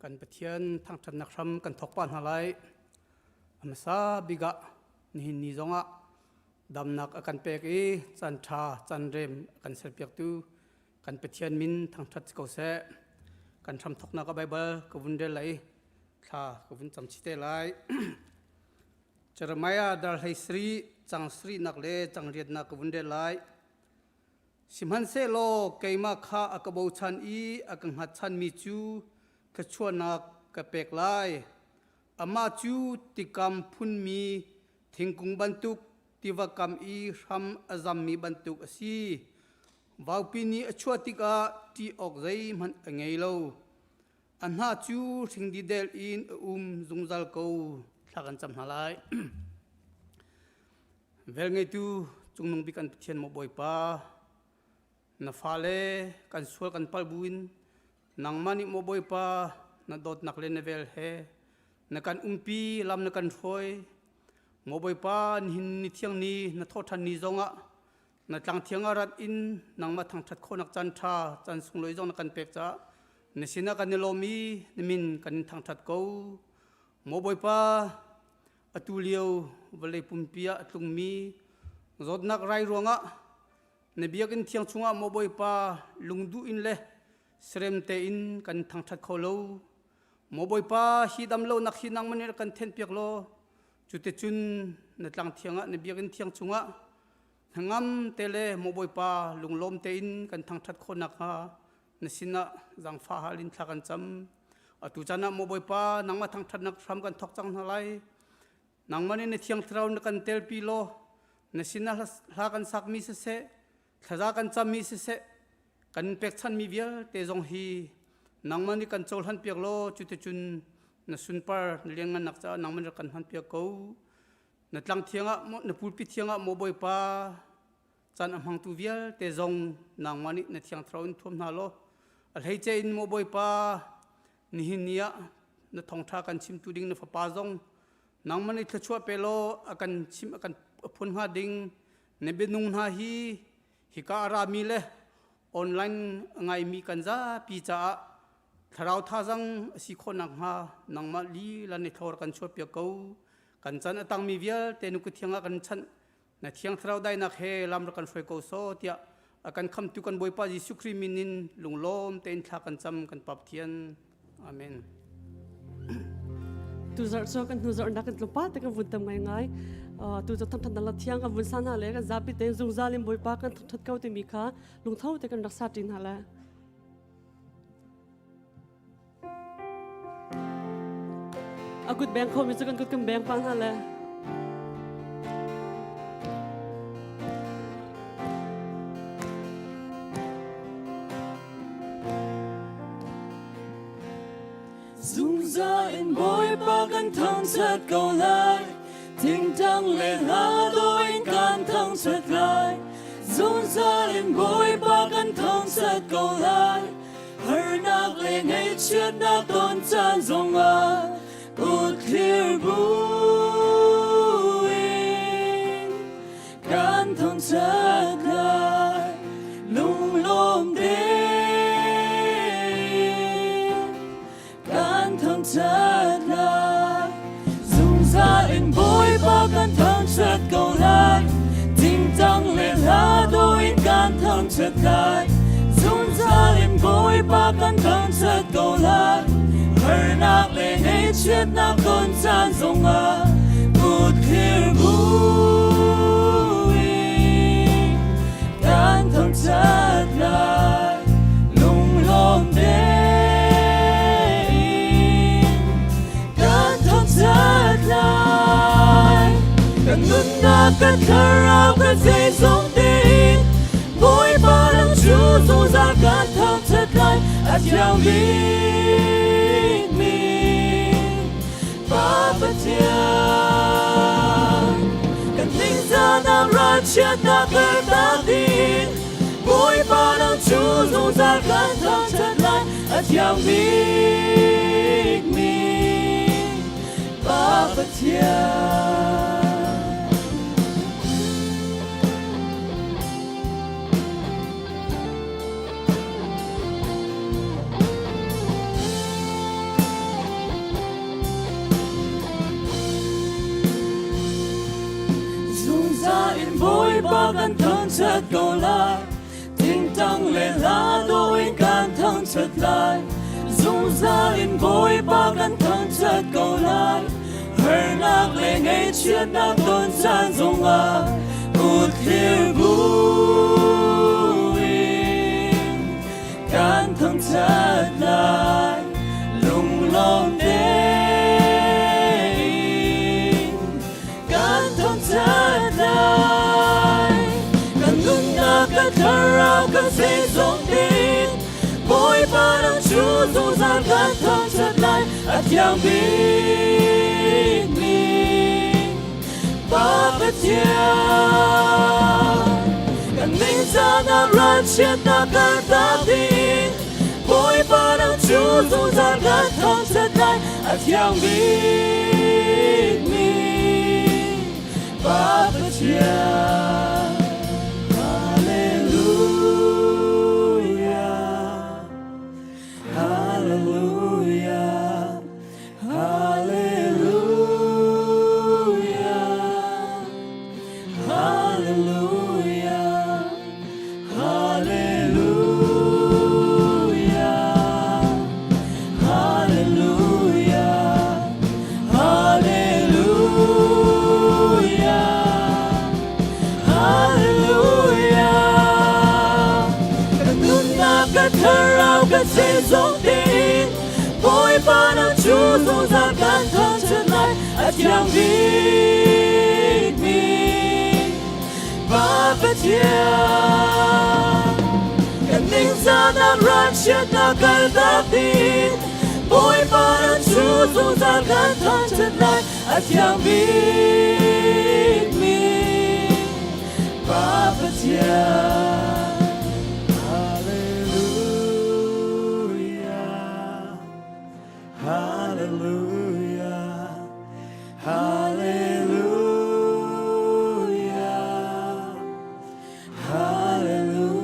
กันปะเทียนทางทันนักทำกันทกปานหาไลอมซาบิกะนินิจงะดำนักกันเปกจันทาจันเรมกันเสพยกตูกันปะเทียนมินทางทัดเกาเสกันทำทกนักไบเบิลกวุ่นเดลัยท่ากวุ่นจำชิเตลัยจรมายาดาลไฮสรีจังสรีนักเลจังเรียดนักกวุ่นเดลัยสิมันเซโลเกยมาข้าอักบูชันอักหัดชันมีจูกระชวนักกระเปกไลอามาจูติกรรมพุนมีทิ้งกุงบรรทุกติวกรรมรำอาจัมมีบรรทุกสีวาวปีนี้ชวติกาที่ออกใจมันไงเล่าอันหาจูทิ้งดีเดลอินจุงจัลกูทักันจำหาไลเวลไงตูจุงนงบิกันเทียนมาบ่อยป้านาฟาเลกันสวลกันปัลบุญนางมันอิโมบอยปานาดอดนักเลนเวลเฮนักันปีลำนักันฟอยโมบอยปาหินนิเทียงนี้นาทอทันนิจงะนาจังเทียงอารัดอินนางมาทางทัดโคนักจันทราจันสุงลอยจงนักันเปกจ้าเนสินักันเนโลมีนมินกันทางทัดกูโมบอยปาอตุเลียวเวลปุ่มเปียตุงมีรถนักไรรวงะเนบียกันเทียงชงะโมบอยปาลุงดูอินเล่เสรมเตอินกันทางทัดโคโลโมบอยปาฮีดำโลนักฮีนังมันกันเทนเปียกโลจุดเตจุนนัดลังเทียงะเนบียกันเทียงชงะงามเตเลโมบอยปาลุงลมเตอินกันทางทัดโคนักฮะนสินะจังฟ้าฮาลินทากันจำตุจานะโมบอยปานังมาทางทัดนักทำกันทอกจังทลายนังมันในเทียงเท้านักันเตลปีโลนสินะลากันสักมิเสขจากันจำมิเสกันเป็กชันมีเวียเตจงฮีนังมันนี่กันโจลหันเปียกโลจุดจุนนสุนปาร์เลี้ยงกันนักจ้านังมันกันหันเปียกกูนัดลังเทียงอ่ะนัดพูดพิเทียงอ่ะโมบอยปาจันอัมหังตูเวียเตจงนังมันนี่นัดเทียงทราวน์ทุ่มนาโลอัลเฮเจอินโมบอยปานี่หินียนัดทองท่ากันชิมตูดิ้งนัดฟ้าปาจงนังมันนี่ทชัวเปโลอากันชิมอากันพุนหาดิ้งเนเบนุงนาฮีฮิกาอารามีเลออนไลน์ไงมีกันจ้าปีจ้าถ้าเราท่าจังสิคนนักฮะนังมาลีและในทอร์กันช่วยเปียกกูกันจันตั้งมีเวียเตนุกุเทียงกันฉันในเทียงเราได้นักเฮลำรักันช่วยกูโซเตียกันคำตุกันบอยปาจิสุครีมินินลุงลมเตนทักกันจำกันปับเทียนอาเมนtu zar so kan tu zar nak kan lupa te kan vun tam ngai ngai tu zo tham tham la thiang kan vun san ha le kan zapi te zung zalim boi pa kan that kau te mi kha lung thau te kan raksa tin hala agut bang kho mi zo kan gut kan bang pan hala in boy pa kan thang sat câu lai thinh trăng lệ lá đôi kan thang sat lai dung ra in boy pa kan thang sat câu lai har nak lệ ngay chuyện nak tôn chan zong a good clear buing kan thang sat lai lung lom de thật lại dùng ra in bối ba căn thang thật cầu lại tình tăng lên lá đôi căn thang thật lại dùng ra in bối ba căn thang thật cầu lại hở nạc lên hết chuyện nạc con gian rộng à good clear buing căn thang thật lại lung lom đêmกันนุนนักกันคารากันใจสงตีบอยปาลังชูสงสารกันทำเถิดไกลอาจยังมีปาปะเทียกันทิ้งจานาราเชียนักเกิดตาดีบอยปาลังชูสงสารกันทำเถิดไกลอาจยังมีปาปะเทีย ba kan thang chat go lai ting tang le la do in kan thang chat lai dung za in boy ba kan thang chat go lai Hrang le ngay chuyện na tôn san dung a Khrihfabu kan thang chat lai lung long đến kan thang chat lai kan nun na kan thara kan say dung tin boy ba đang chú dung gian kan thang chat lai at yang biết mình ba bất kan mình ra na ran chuyện na kan ta tin boy ba đang chú dung gian kan thang chat lai at yang biết mình ba bất Hallelujah, Hallelujah, Hallelujah, Hallelujah, Hallelujah, Hallelujah, Hallelujah. Kan nun na kan tharaw kan say dung tin boy ba đang chú dung gian kan thang chat lai at yang biết mình ba bất kan mình ra na ran chuyện na kan ta tin boy ba đang chú dung gian kan thang chat lai at yang biết mình ba bất Hallelujah, Hallelujah, Hallelujah.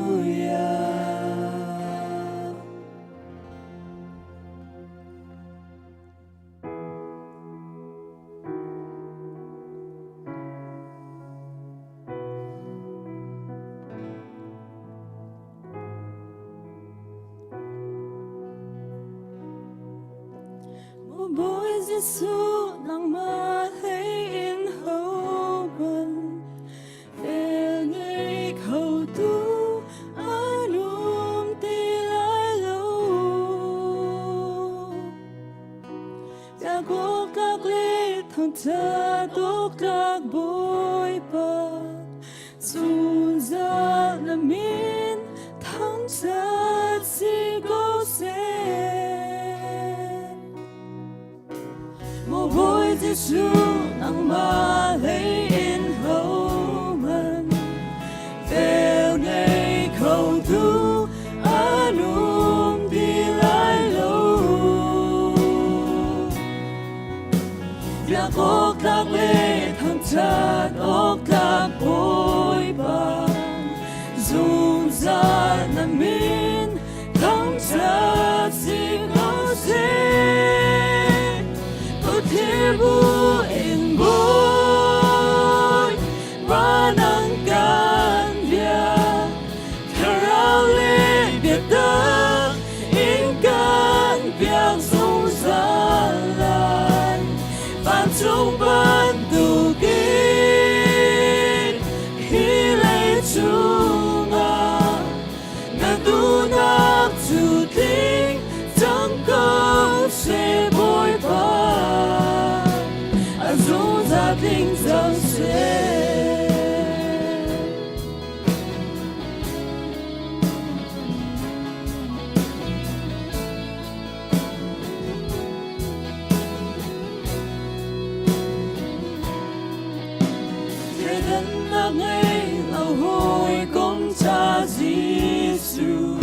Boy Giêsu nang ma Hlei in hậu mình về ngay khẩu tu anum ti lai lâu ta có các lễ thằng cha tốt các boy ba sun ra là min thằng cha si go se boy Giêsu nang ma Hlei in hậu mình về ngay khẩu tu anum đi lai lâu và có các lễ thằng cha ốc các boy ba dùng ra nằm min thằng cha si ngao se Khrihfabu in boy ba nang kan via karao le biết ta in kan việc dung ra lại ban trong ban tu kín Hlei chung à na tu nap tu ting chẳng có sẽ boy ba tình dâng sẽ thế đến là ngày lâu hồi công cha Giêsu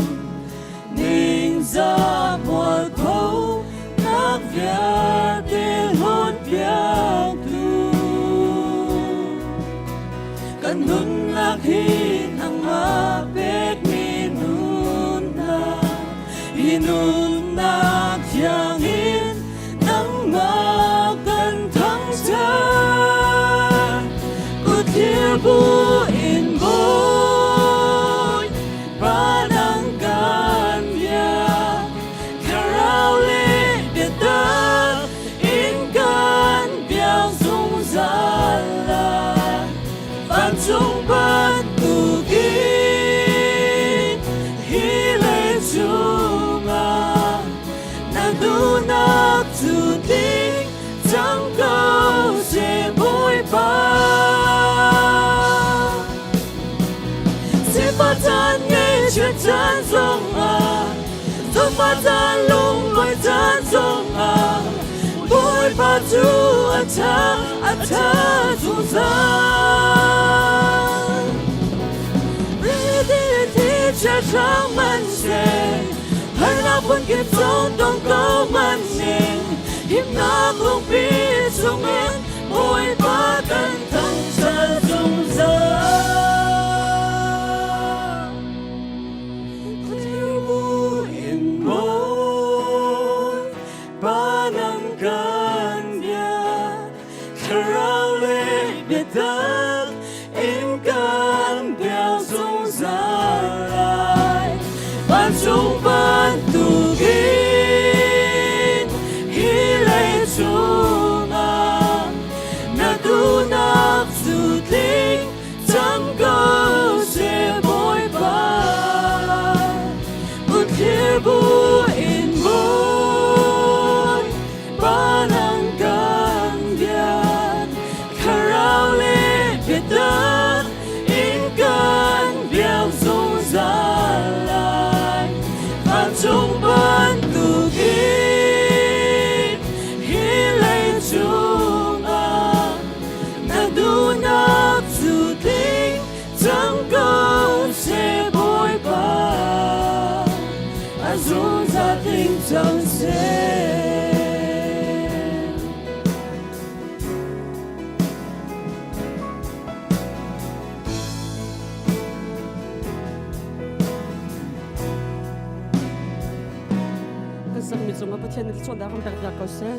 ninh ra một câu các việc tên hôn việc kan nun lạc hi nang ma bek mi nun na thiang in nang ma kan thang cha Khrihfabu in chân dung à bồi ba chú à cha dung ra đi thì cha răng man se hay là quân kiếp sống đông câu man nè hiệp na không biết dung em bồi ba cần thân cha dung ra chúng vẫn tu kín Hlei chung à na tu nạp dù linh chẳng có sẽ bồi ba một kia bu in môi ba năng can biat kharao le biết đất in can biao dung ra chung vẫn tu kín Hlei chung à na tu nạp dù linh chẳng có sẽ bồi ba dung ra tình chẳng sẽ Sang mit zonga pathian il chon da kham tak da ko se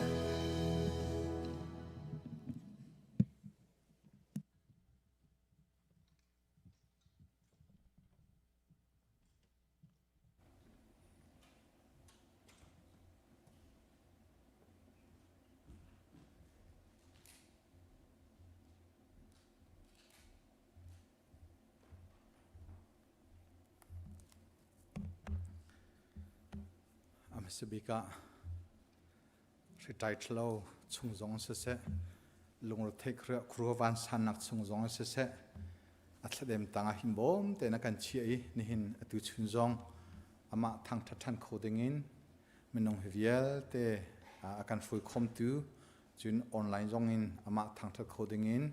Sebika retired low chung zong se se lung thek kruwan sanak chung zong se se atladem tanga himbom te na kan chi ni hin atu chun zong ama thang thathan khodingin minong hivial te akan fui khom tu chun online zong in ama thang that khodingin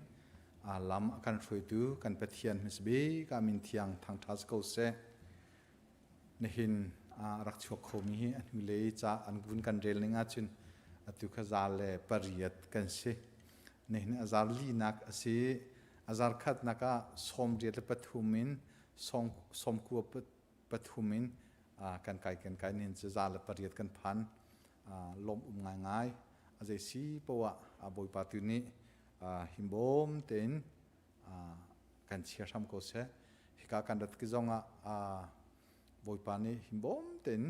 lam akan fui tu kan pathian misbi ka min thiang thang thas ko se ni hin rak chok khomi hi an Hlei cha an gun kan rel ninga chun atu kha zale pariyat kan se nehin azar li nak ase azar khat naka som riat pathumin som ku pathumin kan kai nin cha zale pariyat kan phan lom ngai ngai azai si pawa aboi patu ni himbom ten kan chia sam ko se hika kan dat ki zonga bồi pa ni himbom ten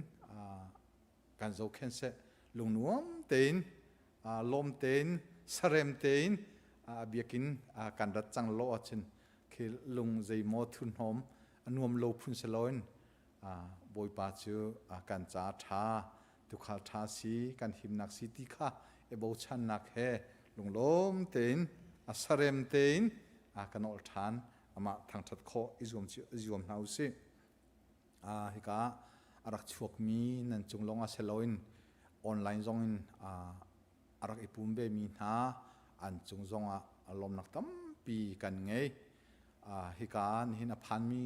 kan zo khen se lung nuam ten lom ten sarem ten biakin kan dat chang lo achin khil lung zai mo thun hom anuam lo phun se loin bồi pa chu kan cha tha tu khal tha si kan himnak si ti kha e bo chan nak he lung lom ten sarem ten kan ol than ama thang that kho izum nau se hika arak chuak mi nan chunglong a seloin online zong in arak ipumbe mi na an chungzong a alom nak tam pi kan ngei hika hin a phan mi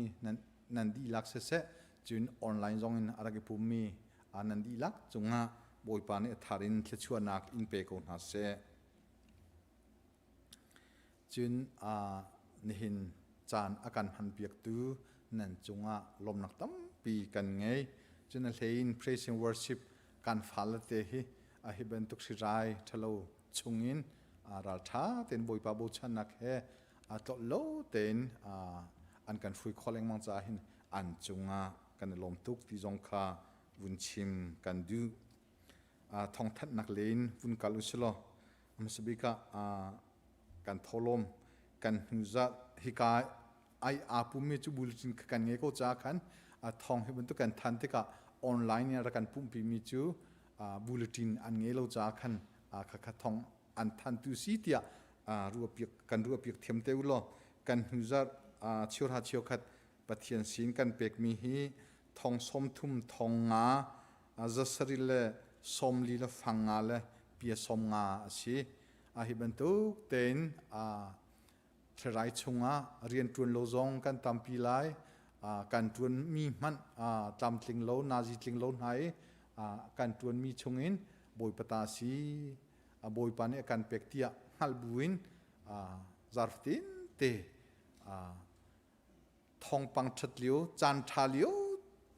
nan di lak se se chun online zong in arak ipum mi nan di lak chunga boipa ne tharin thechua nak in pe ko na se chun nihin chan akan han piak tu nan chunga lom nak tam pi kan ngei chun a Hlei in praise and worship kan falate hi a hi ben tuk sirai thalo chungin ral tha ten boipa bo chanak he a to lo ten an kan fui kholeng mang cha hin an chunga kan lom tuk ti jong kha vun chim kan du thong that nak lein vun kaluslo amsbika kan tholom kan huza hika ai apumi chu bulletin kan nge ko cha khan thong he buntu kan than te ka online ya kan pumpi mi chu bulletin an nge lo cha khan kha thong an than tu si tia ru piak them te ulo kan huza chur ha chio khat pathian sin kan pek mi hi thong som thum thong nga zasarile สมลีละฟังงาเลยเปียสมงาสิฮิบันตุเต็นทรายชงเรียนจวนโลซองกันตามปีไลการจวนมีมันตามลิงโลนาจิลิงโลไหนการจวนมีชงอินบอยปตาสีบอยปานเนี่ยการเป็กเตียฮัลบุอินซาร์ฟตินเตทองปังชัดเลี้ยวจานชาเลี้ยว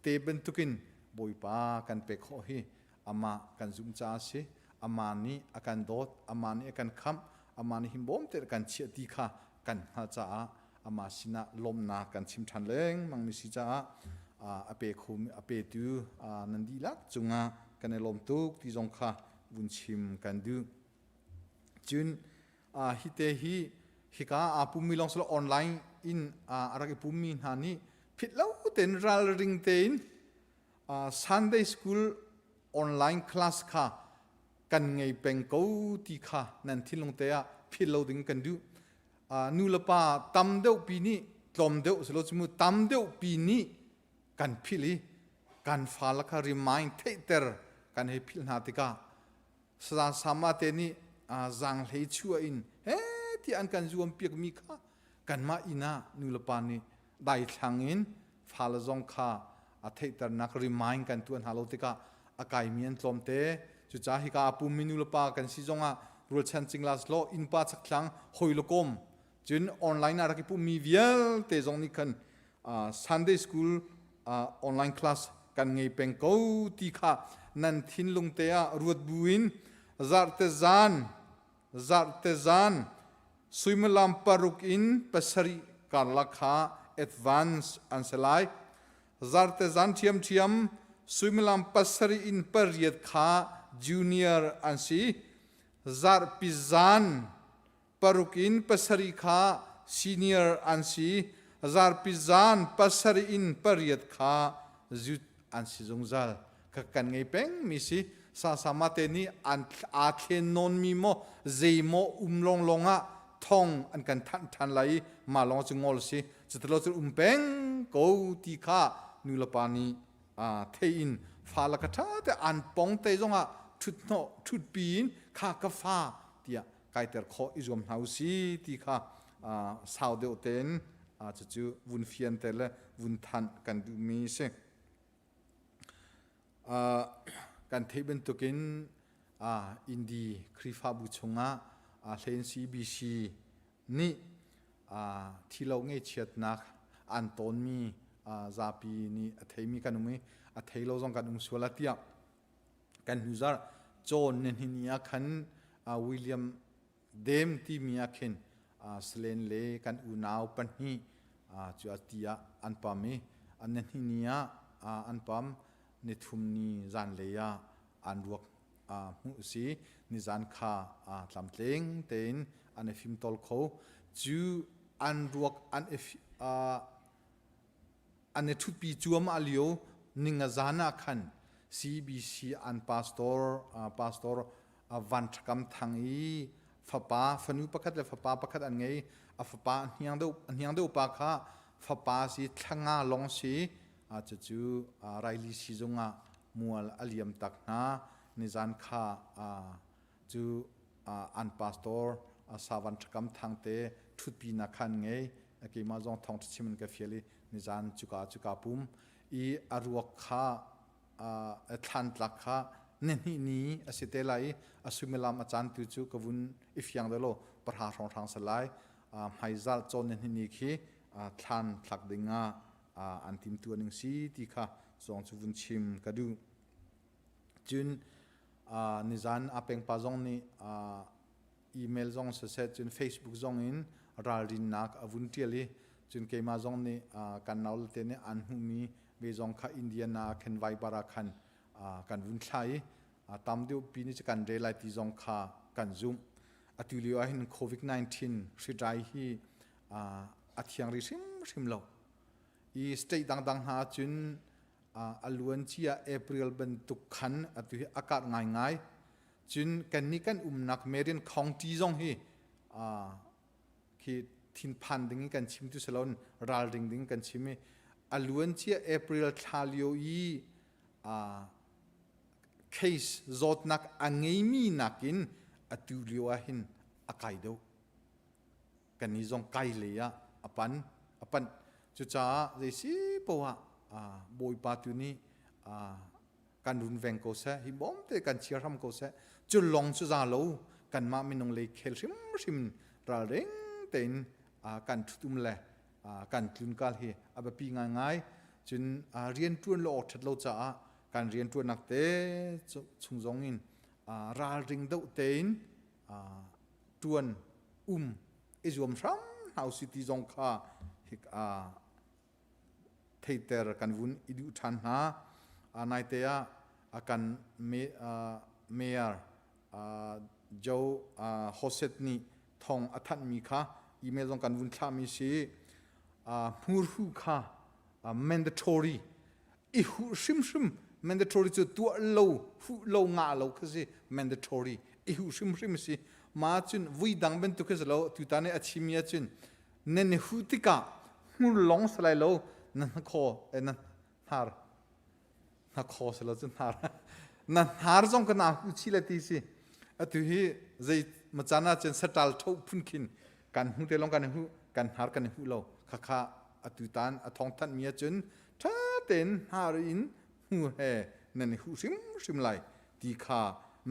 เตเป็นตุกินบอยปาการเป็กโอฮีอามาการซุ่มจ้าสิอามานี้อาการโดดอามานี้อาการคำอามานี้หิมบอมเตอการเชียดีค่ะกันหาจ้าอามาสินะลมนากันชิมทันเลงมังมิสิจ้าอาเปคุมอาเปตูนันดีลักจุงากันในลมตุกที่จงค่ะวุนชิมกันดูจุนฮิเตฮิกาปุมิลองสละออนไลน์อินอะไรปุมิหานี่ผิดแล้วเต็นรัลริงเต็นSunday School ออนไลน์คลาสค่ะกันไงเป็นกูที่ค่ะนั่นที่ลงเตะผิดเราดึงกันดูนูละป้าตั้มเดียวปีนี้ตอมเดียวสโลจิมุตั้มเดียวปีนี้กันพิลีกันฟ้าละค่ะ remind เทเตอร์กันให้พิลนาติกาสามารถนี้จังเลยชัวอินที่อันกันจวมเปียกมีค่ะกันมาอินานูละป้านี้ได้ทางอินฟ้าละจงค่ะเทเตอร์นัก remind กันตัวฮัลโหลติกาอากายมีอันตอมเตจุจ้าฮิกาปุ่มมินูละป้ากันสิจงรัวชันจิงลาสโลอินป้าสักครั้งหอยลูกอมจนออนไลน์อะไรกิปุ่มมีเวียลเตจงนี่กันSunday School ออนไลน์คลาสกันไงเป็นกูที่ค่ะนั่นทิ้งลงเตะรวดบุญซาร์เตซานสุยมลามปารุกอินเปสรีการลักฮา advance อันเสลายซาร์เตซานเทียมสุยมลามปัสรีอินเปรียดขา junior อันซีซาร์ปิซานปารุกอินปัสรีขา senior อันซีซาร์ปิซานปัสรีอินเปรียดขาจุดอันซีจงจัลกันไงเป็นมิสิสามารถนี้อันอาเคนนนมีโมเจโมลงท่องอันกันทันไหลมาลองจงอลสิจะตลอดเป็นกูที่ข้านุลปานีเทียนฟ้าละกะท่าแต่อันปองเตจงทุดปีนข้ากฟ้าเดียไกเตอร์ขออิจอมเฮาสีที่ข้าสาวเดียวเต็นจะจูวุนเฟียนเตลวุนทันกันดูมีเสกันเทเป็นตุกินอินดีคริฟาบุชงเซนซีบีซีนี่ที่เราเงี้ยเชียดนักอันตอนมีซาปีนี่เทมีกันอุ้มเทเราจงกันอุ้มส่วนละเตียกันยูซาร์จอห์นเนหินียขันวิลเลียมเดมที่มีอาคินสเลนเล่กันอุณาวปันฮีจูอาติยาอันปามีอันเนหินียอันปามนิทุมนีจันเลียอันรวกมุสีนิจันข้าลำเต็งเต็นอันฟิมตอลเขาจูอันรวกอันทุบปีจวมอาลิโอนิงจานาขัน CBC อันพาสตอร์วันทกรรมทางอีฟ้าป้าฟันุปกัดเลยฟ้าป้าปกัดอันไงฟ้าป้าเฮียงเดียวปากข้าฟ้าป้าสิทั้งลงสิจะจูไรลิสิจงมัวอลิยมตักนานิจันข้าจูอันพาสตอร์สาวันทกรรมทางเตทุบปีนักขันไงเกี่ยมาจงท่องชิมันกับเฟียลีนิจันจุกาปุ่มอีอารวกข้าทันลักข้าเนนี่สิเตลัยสุเมลามอาจารย์ตุจูกวุนอิฟยังเดโลประหารทางสลายไฮซัลจนเนนี่ขี้ทันลักดิงอันทิมตัวหนึ่งสีที่ข้าส่งจุวุนชิมกระดูจุนนิจันอาเป็งปาจงนี่อีเมลจงเสร็จจุนเฟซบุ๊กจงอินราลินนักอวุนเทียลีจนเกมาจงนี่กันนาลเตเนอันหุมีเบจงข้าอินเดียนาเคนไวบาราคันกันวุนไทยตามเดียวปีนี้จะกันเรลัยที่จงข้ากันซุ่มตุลิโอหินโควิด-19สิได้ฮีอัธยังริมโลอีสเตย์ดังหาจุนอลวนชีเอพริลเป็นตุกขันตุอากาศง่ายจุนกันนี้กันนักเมรินคองตีจงฮีคือทินพันดิ้งกันชิมตุสลอนรัลดิ้งกันชิมอลวนชีเอพริลทาลิโออี case zot nak angei mi nakin atuliwa hin akai do kan ni zong kai le ya apan chu cha ze si powa boi pa tu ni kan run veng ko se hi bom te kan chiram ko se chu long chu za lo kan ma minong le khel sim ra reng ten kan thutum le kan tlun kal hi aba pi ngai chun rian tuan lo that lo cha kan rian tuan nak te chung zong in ral ring do ten tuan izom ram how city zong kha hik theater kan vun idu than na anai te akan mayor jo hoset ni thong athan mi kha email zong kan vun thla mi si murhu kha mandatory I hu shim mandatory chu tu lo nga lo khazi mandatory I hu shim si ma chun vui dang ben tu khaz lo tu ta ne achimia chun nen hu tika hu long slai lo na kho na har na kho selo chun har na har jong kana hu chi la ti si atu hi zai machana chen satal tho phun khin kan hu te long kan hu kan har kan hu lo kha atu tan athong than mia chun tha ten har in hu he nen hu shim lai ti kha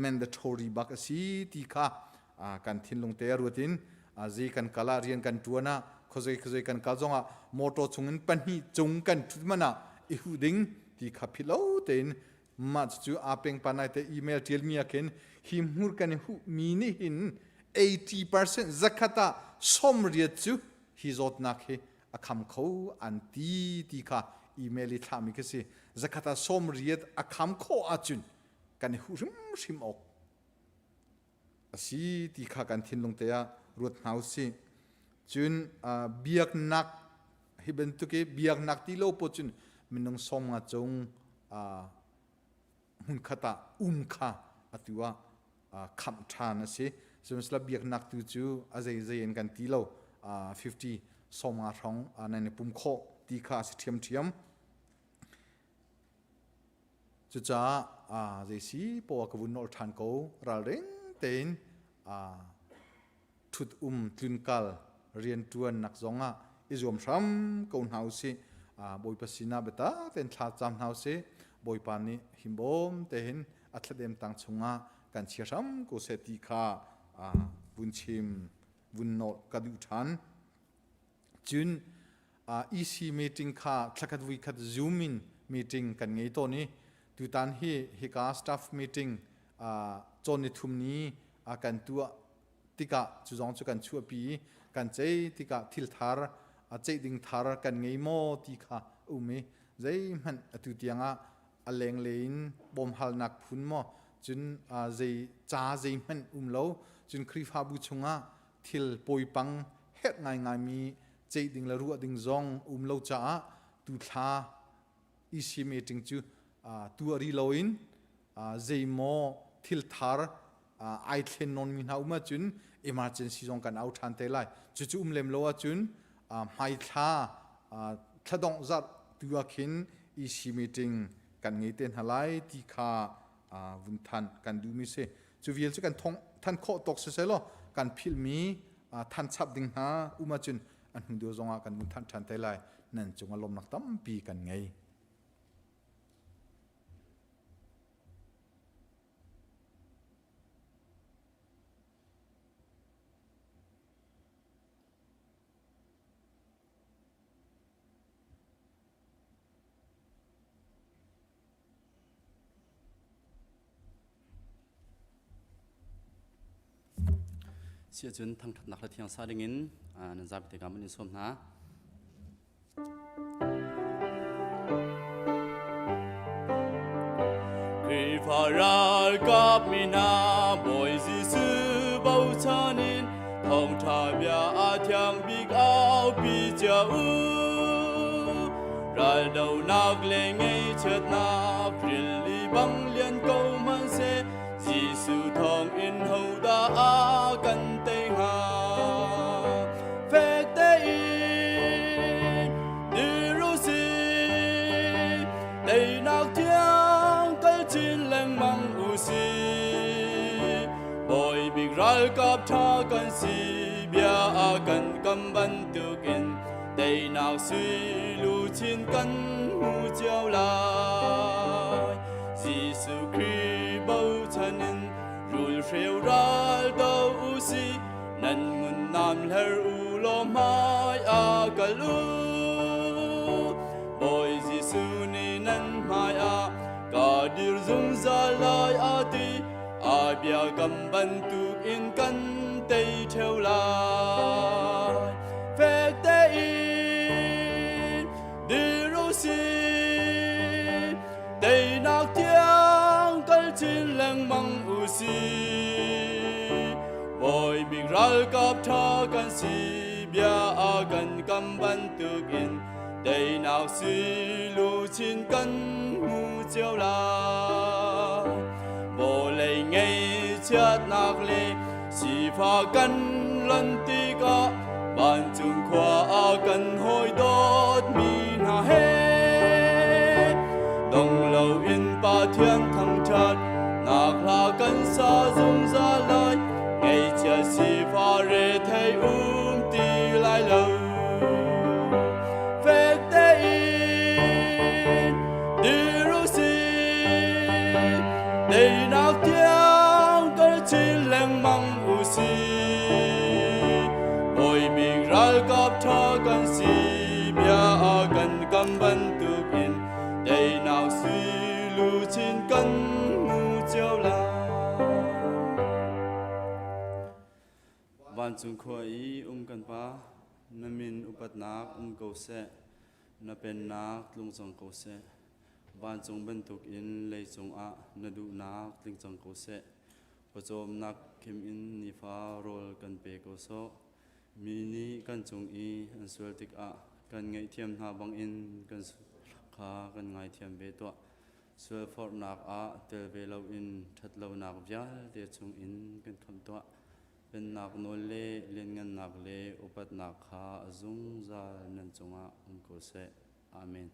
mandatory bak si ti kha kan thin long te rutin zi kan kala rian kan tuana khozoi kan kaljonga moto chungin panhi chung kan thumana I hu ding ti kha philo ten ma chu apeng panai te email tel mi aken him hur kan hu mi ni hin 80% zakata somriat chu hi zot nakhe akham kho anti ti kha email I thami ke se zakata somriat akham kho achun kan hu rim ok asi ti kha kan thin long te ya ruat nau si chun biak nak hiben tu ke biak nak ti lo po chun minong som nga chong hun khata kha atiwa kham than ase semsla biak nak tu chu azai en kan ti lo 50 som nga thong nan pum kho ti kha si thiam chu cha zai si po ka vun nol than ko ral reng ten thut tlun kal rian tuan nak zonga izom ram kon hausi boi pasina beta ten thla cham hausi boi pani himbom ten athladem tang chunga kan chiram ko se ti kha bunchim bunno kadu than chun EC meeting kha thlakat wi khat zoom in meeting kan ngei to ni tu tan hi ka staff meeting chon ni thum ni kan tua tika chu jong chu kan chu pi kan chei tika thil thar chei ding thar kan ngei mo ti kha umi zai man atu tianga aleng lein bom hal nak phun mo chun zai cha zai man lo chun Khrihfabu chunga thil poi pang het ngai mi chei ding la ru ding zong lo cha tu tha EC meeting chu tu ri loin zai mo thil thar ai thlen non min hauma chun emergency zong kan out han te lai chu lem lo a chun mai tha thadong zat tua khin EC meeting kan ngei ten halai ti kha vun than kan du mi se chu vial chu kan thong than kho tok se lo kan phil mi than chap ding ha uma chun an hu do zonga kan vun than te lai nan chunga lom nak tam pi kan ngei sia chun thang that nak la thiang sa ding in nan zap te kam ni som na Khrihfaral kap mina boy si su bau chanin thong tha bia a thiang big au pi cha u ral dau nak le ngei chet na Pinlei bang lian ko man se Gisu thong in ho da a kan te ha phek te in di ru si dei nak thiang kal chin leng mang ral kap tha kan si bia a kan kam ban tu in day nào suy lu chin kan mu chiao lai Giêsu Christ bao chanin rul rêu ral đâu u si nan mun nam ler u lo mai a kalu boy Giêsu ni nan mai a ka dir zum za lai a ti a bia gam ban tu in kan tei theo lai phek te in đi ru si tei nak tiang kal chin leng mang u si boy big ral kap tha kan si bia a kan kam ban tu in tei nào si lu chin kan mu chiao la bo lei ngei chat nak le si pha kan lan ti ka ban chung khoa a kan hoi dot mi na he dong lâu in pa thiên thăng chat nak la kan sa zum za lai ngei chia si pha re thei ti lai lâu phek te in đi ru si day nào tiếng cái chin leng mang u si ôi mình ral kap tha kan si bia a kan kam ban tu in day nào suy lu chin kan mu chiao la van chung khoi kan pa namin upat nak ko se na pen nak lung chang ko se van chung ban tuk in lei chung a na du nak ling chang ko se pachom nak kim in ni fa rol kan pe ko so mi ni kan chung i an sual tik a kan ngai thiam na bang in kan kha kan ngai thiam be to sual for nak a tel ve lo in that lo nak vyal te chung in kan kham to pen nak no le len ngan nak le upat nak kha azung za nan chunga ko se amen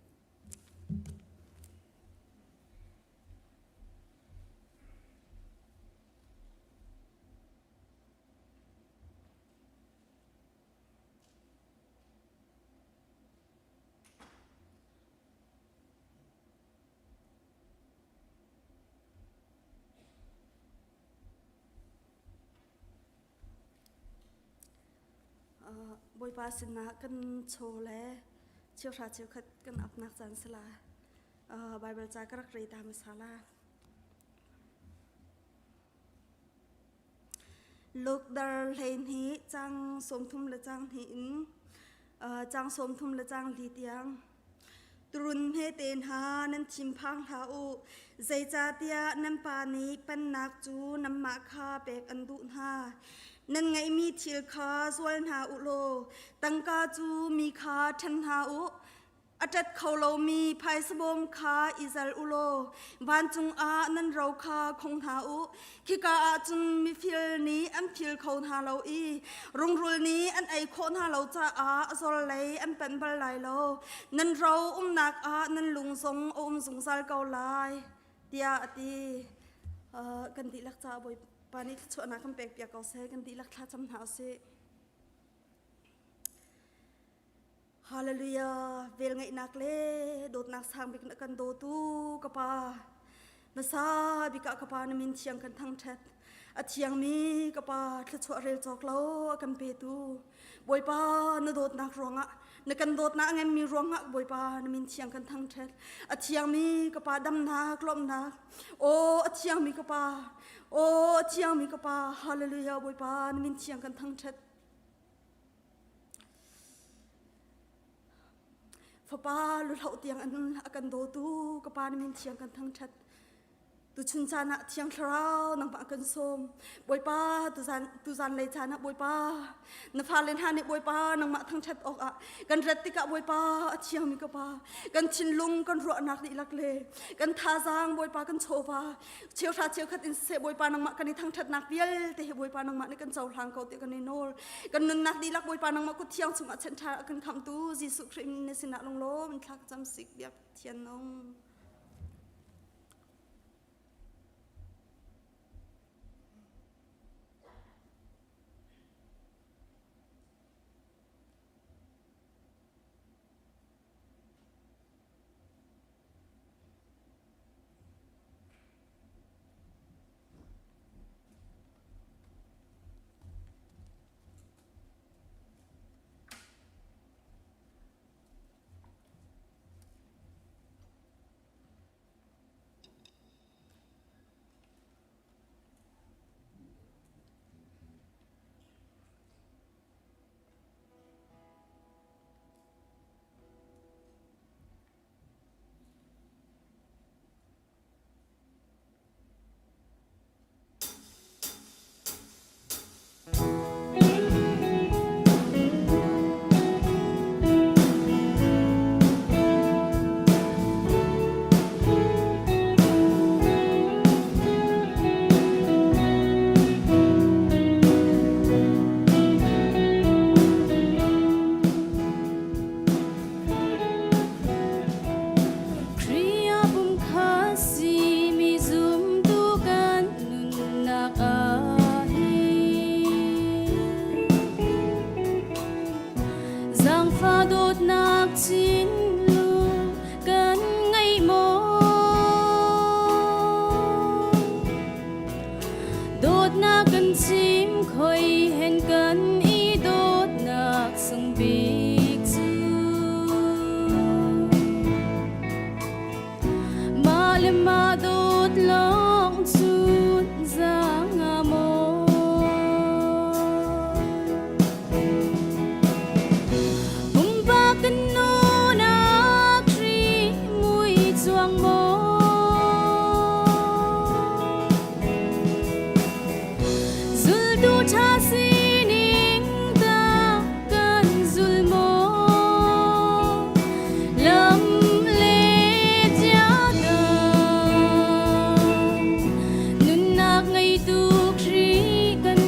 bôi ba xin na kan cho le chiêu ra chiêu khát kan ap nak jan sala Bible cha karak rei ta misala look dar lein hi chang som thum le chang hi in chang som thum le chang li tiang turun he ten ha nan chim phang ha u zai cha tia nam pa ni pan nak chu nam ma kha pek an du ha nan ngai mi thil kha zual na u lo tangka chu mi kha than ha u atat kholo mi phai sabom kha izal u lo van chung a nan ro kha khong ha u khika a chung mi phil ni an phil khon ha lo i rung rul ni an ai khon ha lo cha a zol lei an pen bal lai lo nan ro nak a nan lung song zung sal kau lai tia ati kan di lak cha boi pani chu na kam pek pia kau se kan di lak thla cham na se hallelujah vel ngai nak le dot nak sang bik kan do tu kapa na sa bika kapa na min chiang kan thang that a chiang mi kapa thla chu rel chok lo kan pe tu boi pa na dot nak ronga na kan dot na ngem mi ronga boi pa na min chiang kan thang that a chiang mi kapa dam na klom na o a chiang mi kapa o chiang mi kapa hallelujah boi pa na min chiang kan thang that Papa lu hậu tiếng ăn akan do tu kapa ni min chiang kan thang that tu chun chana chiang thrao nang pa kan som boi pa tu zan lei chana boi pa na pha len ha ni boi pa nang ma thang that ok a kan ret ti ka boi pa chiang mi kapa kan chin lung kan ro nak ni lak le kan tha jang boi pa kan cho pa chiêu tha chiêu khat in se boi pa nang ma kan ni thang that nak bial te he boi pa nang ma ni kan chau hlang ko te kan ni nol kan nun nak di lak boi pa nang ma ku thiang chunga chen tha kan kham tu Giêsu Christ ne sina long lo min thak cham sik biak thian nong đốt na cần chim khơi hẹn cần ý đốt na sung big ma le ma đốt long chun ra nga mo ba cần nô na kri mui chuang mo zul du cha si ning ta kan zul mo lam le cha ga nun nak ngai tu kri kan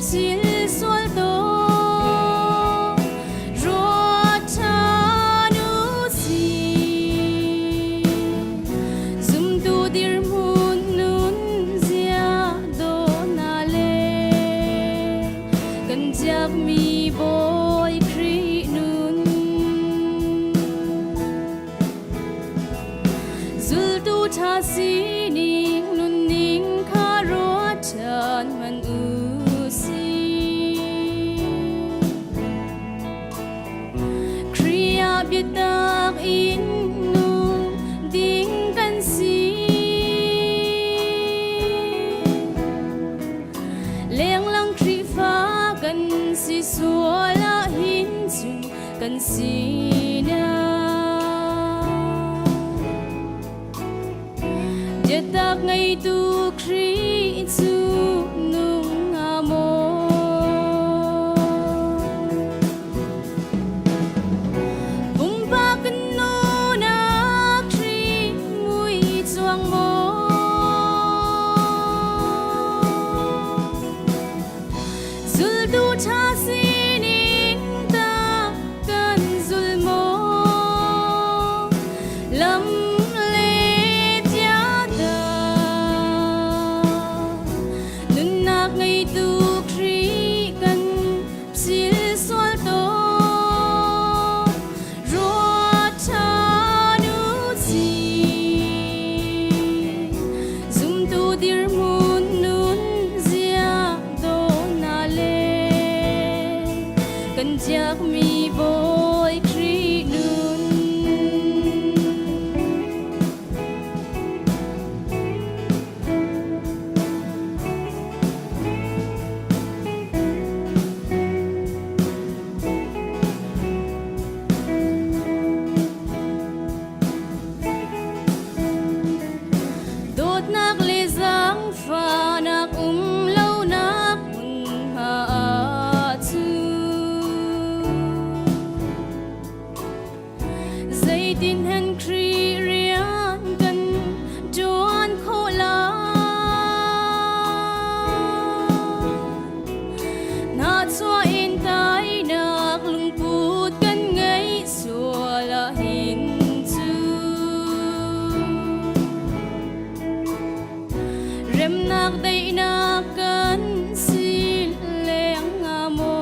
sil sual to mi boy kri nun zul tu cha si ning nun ning kha ro chan man u si kriya bitak in nu ding kan si leng lang kri fa kan si suala hin chung kan si na jetak ngai tu kri chu nung amo bumpa kan no na kri mui chuang mo zul du cha si ning ta kan zul mo lam le cha da nun nak ngai tu kri kan sil sual to ro cha nu si zum tu dir mun nun zia do na le kan jak mi boy kri nun đốt nak le giang pha nak lâu nak un ha chu dây tin hen kri rian kan chuan kho la na chua in tai nak lung put kan ngai xua la hin chu rem nak dei nak kan sil leng amo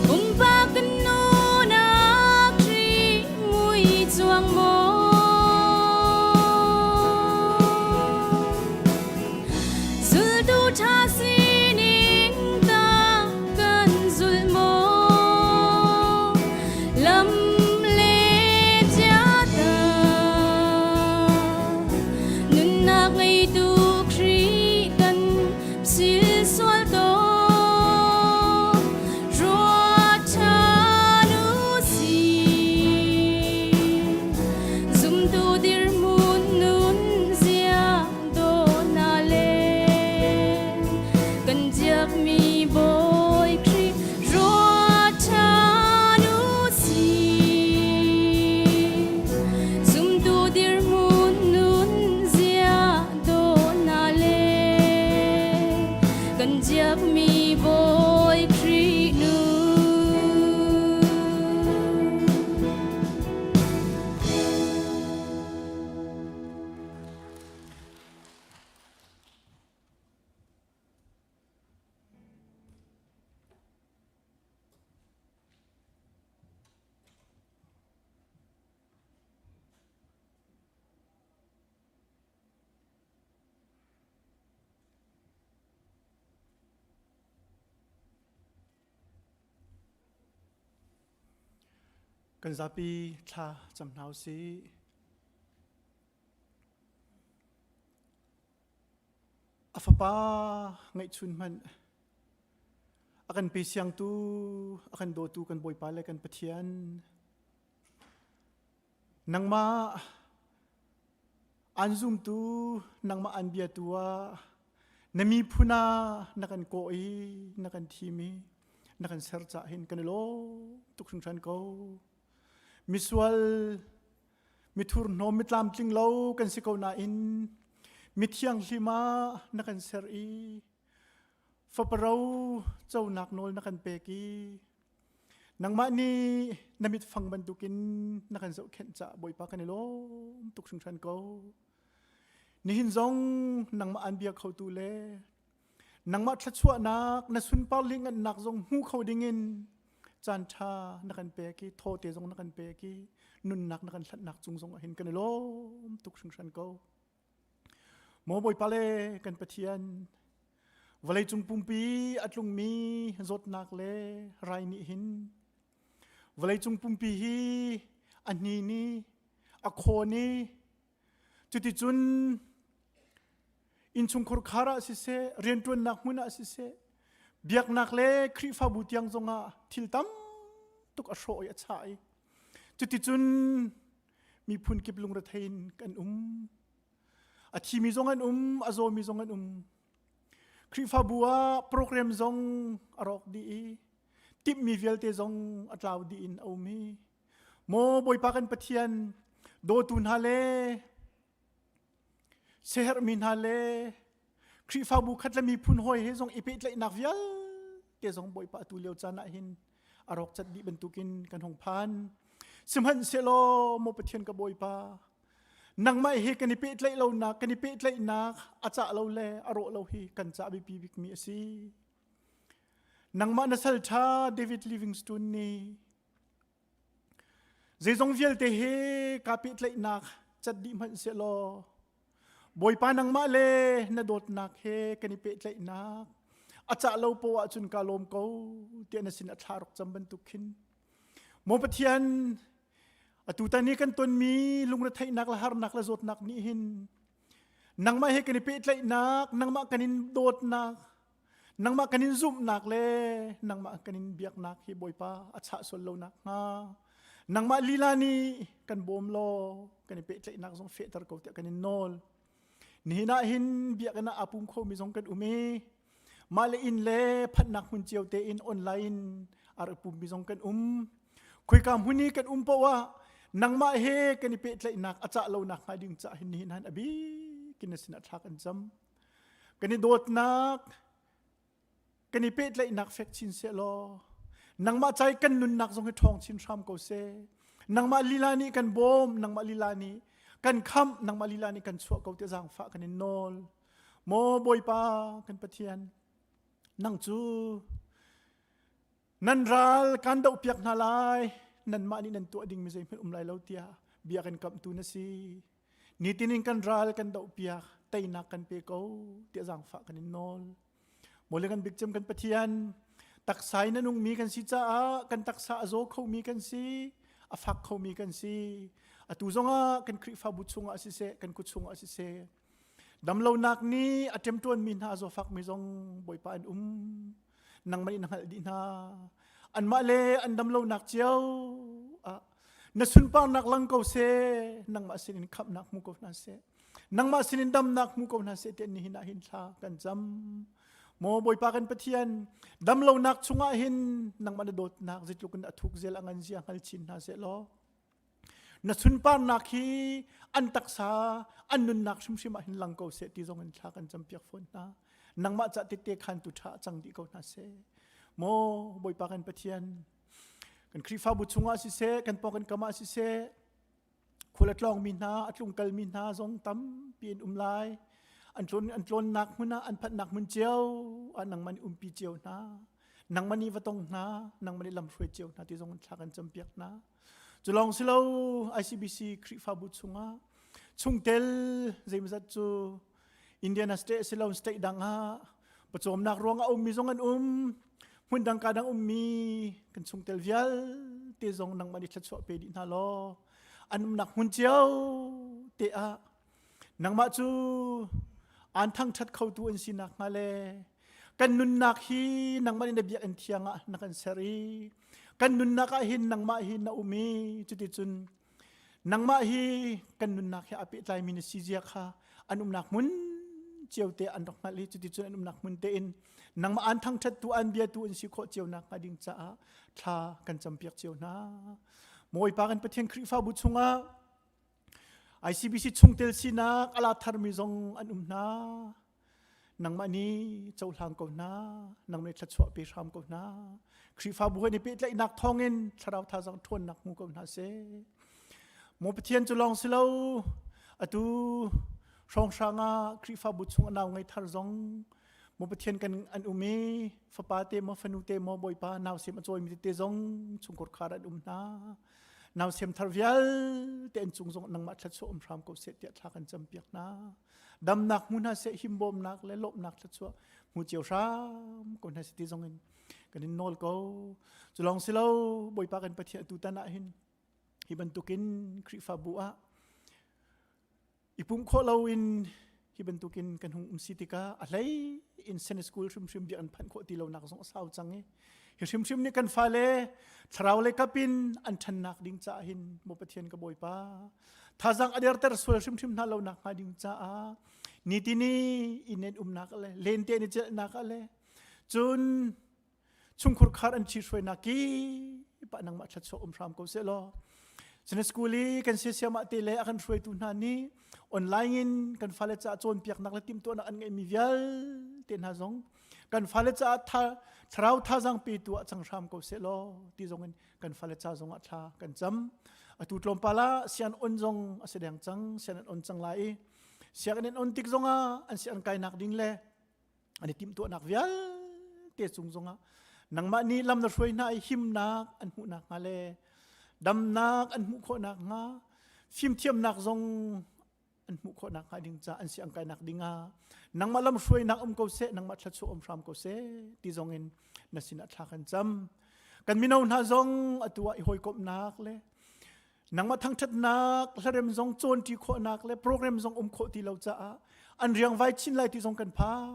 bumpa kan no na kri mui chuang mo zul du cha si ning ta kan zul mo lam le cha da กันซาปีชาจำนาวสีอาฟป้าไงชุนมันอากันไปเสียงตูอากันโดตูกันบอยปาเลยกันปะเทียนนังมาอันซุมตูนังมาอันเบียตัวนมีพุนานักันโกอีนักันทีมีนักันเสิร์จ่าเห็นกันโลตุกชุนชันเขามิสวลมิทูร์โนมิตลามจิงโลกันสิกาวนาอินมิเทียงลิมานักันเสิร์อีฟะปะเราเจ้านักโนลนักันเปกีนังมานี่นมิตฟังบรรทุกินนักันเจ้าเข็นจ่าบอยปากันโลตุกชุนชันเขานี่หินซงนังมาอันเบียเขาตูเลนังมาทัดชัวนักนัสุนปาลิงอันนักซงหูเขาดิ่งินจันทานักันเปกีโทเตซงนักันเปกีนุนนักนักันทัดนักจุงซงเห็นกันโลตุกชุนชันเขาโมบอยปาเลกันปะเทียนวลัยจุงปุ่มปีอัดลุงมีจดนักเลไรนี่หินวลัยจุงปุ่มปีฮีอันนี้นี่อโคนี่จุดที่จุนอินชุงครคาระสิเสเรียนตัวนักมุนาสิเสเบียกนักเลคริฟาบุตยังจงอาทิลตัมตุกอโศยอัจฉายจุดที่จุนมีพุนกิบลุงระเทนกันอาชีมีจงกันอาโซมีจงกันคริฟาบัวโปรแกรมจงอรอกดีติปมีเวลเตจงอัตลาวดีอินเอามีโมบอยปากันปะเทียนโดตุนฮาเลเซฮร์มินฮาเลคริฟาบุคัดละมีพุนหอยเฮซงอีเปตเลยนักเวียลเตจงบอยปาตูเลียวจานะหินอรอกจัดดีบรรทุกินกันหงพานสมหันเซโลโมปะเทียนกับบอยปานังไม่เฮกันนิเปตเลยเรานักกันนิเปตเลยนักอาจจะเราเลอรอเราฮีกันจะบิปีบิกมีสินังมานัสลชาเดวิดลิวิงสตันนี่เจจงเวียลเตเฮกาเปตเลยนักจัดดีมันเซโลบอยปานังมาเลนโดดนักเฮกันนิเปตเลยนักอาจจะเราปวะจุนกาลมเขาเตียนสินอัฐารกจำบรรทุกินโมปะเทียนตุตานี้กันตนมีลุงระไทยนักละหารนักละจดนักนี่หินนังมาเฮกันนิเปตเลยนักนังมากันนินโดดนักนังมากันนินซุ่มนักเลนังมากันนินเบียกนักเฮบอยปาอาจจะสนเรานักนังมาลีลานีกันบอมโลกันนิเปตเลยนักส่งเฟตร์เขาเตะกันนินโนลนี่น่าหินเบียกันนะอาปุ่มเขามีส่งกันมาเลอินเลพัดนักมุนเจียวเตอินออนไลน์อาร์ปุ่มมีส่งกันคุยกับหุ่นนี้กันเพราะว่านังมาเฮกันนิเปตเลยนักอาจจะเรานักมาดึงจะเห็นนี่นั่นอบีกินสินทักกันจำกันนิโดดนักกันนิเปตเลยนักเฟกชินเซโลนังมาใจกันนุนนักทรงให้ทองชินทรัมเขาเซนังมาลีลานีกันบอมนังมาลีลานีกันคำนังมาลีลานีกันชัวเขาเตะจางฟ้ากันนิโนลโมบอยปากันปะเทียนนังจูนันรัลกันดาวเปียกนาลายนันมานี่นันตัวดิ่งไม่ใช่เพื่อนไลเราเตียเบียกันกับตูนสีนี่ตินินกันรัลกันดาวเปียกไตนักกันเปโก้เตียจางฟ้ากันนินอลโมเลกันบิ๊กจำกันปะเทียนตักสายนั่นนุ่งมีกันสิจ้ากันตักสาโซเขามีกันสิอาฟักเขามีกันสิอาตูซงกันคริฟาบุตรซงอาสิเซกันกุดซงอาสิเซดำเรานักนี้อาเจมตัวมินหาโซฟักมีซงบอยปานนังมันนังดีนาอันมาเลอันดำเรานักเจียวนัสุนปางนักลังเขาเซนังมาสินินขับนักมุกนาเซนังมาสินินดำนักมุกนาเซเตนี่หินาหินชากันจำโมบอยปากันปะเทียนดำเรานักชุงหินนังมันโดดนักจิตลุกันทุกเซลังอันเสียงฮัลชินนาเซโลนัสุนปางนักฮีอันตักษาอันนุนนักชุมชิมาหินลังเขาเซที่จงกันชากันจำเปียกฝนนะนังมาจะติดเตะขันตุชาจังดีเขานาเซโมบอยปากันปะเทียนกันคริฟาบุตรงอาสิเซกันปอกันกามาสิเซคุลัดลองมินนาอัตลุงกัลมินนาซงตั้มเปลี่ยนไลอันจนนักมุนาอันพัดนักมุนเจียวอันนังมันปีเจียวนะนังมันนี่วัตงนะนังมันนี่ลำช่วยเจียวนะที่ซงชากันจำเปียกนะจะลองสิเรา ICBC คริฟาบุตรงาชงเตลเจมส์จูอินเดียนาสเตทสิเราสเตทดังฮะประจวบนักร้องมีซงกัน หุ่นดังการดังมีกันส่งเตลเวียลเตจงนังมาดิชัดสวเปดินาลออันหนักหุ่นเจียวเตะนังมาจูอันทั้งชัดเข้าตัวอันสินักมาเลกันนุนนักฮีนังมาดินเบียอันเทียงนักอันเสรีกันนุนนักหินนังมาหินนาอุมีจุดที่จุนนังมาฮีกันนุนนักฮีอภิไลมินซีเจียค่ะอันนักมุนเจียวเตอันดอกมาลีจุดที่จุนอันนักมุนเตอินนังมาอันทั้งชัดตัวอันเบียตัวอันสิโคเจียวนักมาดิ่งจ้าทากันจำเปียกเจียวนะมวยปากันประเทศคริฟาบุชงะICBC ชงเตลสินักอาลาธารมิจงอันนานังมานีเจ้าหลังกูนานังในชัดสวะเปรามกูนาคริฟาบุให้ในเปิดเลยนักทองเงินชาวท่าจังทวนนักมูกูนาเสมประเทศจุลองสิเลวอตูช่องช่างคริฟาบุชงนาวไงทาร์จงมประเทศกันอันมีฟปาเตมฟนุเตมบอยปานาวเสียมจอยมีเตจงชงกดขาดอันนานาวเสียมทาร์เวียลเตนจุงจงนังมาชัดโซอมพรามกูเสตียทากันจำเปียกนาดำนักมุนาเสหิมบอมนักและลบนักชัดโซมูเจียวรามกูนาเสตีจงกันนอลกูจุลองสิเลวบอยปากันประเทศตุตันอาหินฮิบันตุกินคริฟาบัวอีปุ่มโคลาวินฮิบันตุกินกันหงสิติกาอะไรอินเซนสกูลชิมเดียนพันโคติเลวนักสงสาวจังชิมนี่กันฟ้าเล่ชาวเล็กกับปินอันชันนักดิ่งจ้าหินโมปะเทียนกับบอยป้าท่าจังอเดียร์เตอร์สวยชิมน่าเลวนักมาดิ่งจ้านี่ที่นี่อินเนนนักเลยเลนเตนิเจนักเลยจุนชุมขุดขาดอันชีสวยนักกี้ปะนังมาชัดโซพรามกูเสลอเซนสกูลีกันเสียมาเตเลอากันช่วยตุนานี้ออนไลน์กันฟ้าเล่จ้าโจนเปียกนักและติมตัวนักอันไงมีเวลเต็นหาจงกันฟ้าเล่จ้าชาวท่าจังปีตัวจังรามกูเสลอที่จงกันฟ้าเล่จ้าจงอัฐากันจำตุตลมปาละเสียนอนจงแสดงจังเสียนอนจังไลเสียนอนติกจงอันเสียนไกนักดิ่งเล่อันนี้ติมตัวนักเวลเตะจงนังมานี้ลำนักช่วยนายหิมนักอันหูนักมาเลดำนักอันหูโคนักงาฟิมเทียมนักจงอันหูโคนักงาดิ่งจ้าอันเสียงไกนักดิ่งนังมาลำช่วยนักกูเสนังมาชัดโซพรามกูเสที่จงนัสินัทากันจำกันมินาวนาจงตัวอีหอยกบนักเลยนังมาทั้งชัดนักและเริ่มจงโจนที่โคนักเลยโปรแกรมจงโคที่เราจ้าอันเรียงไว้ชินไลที่จงกันพัง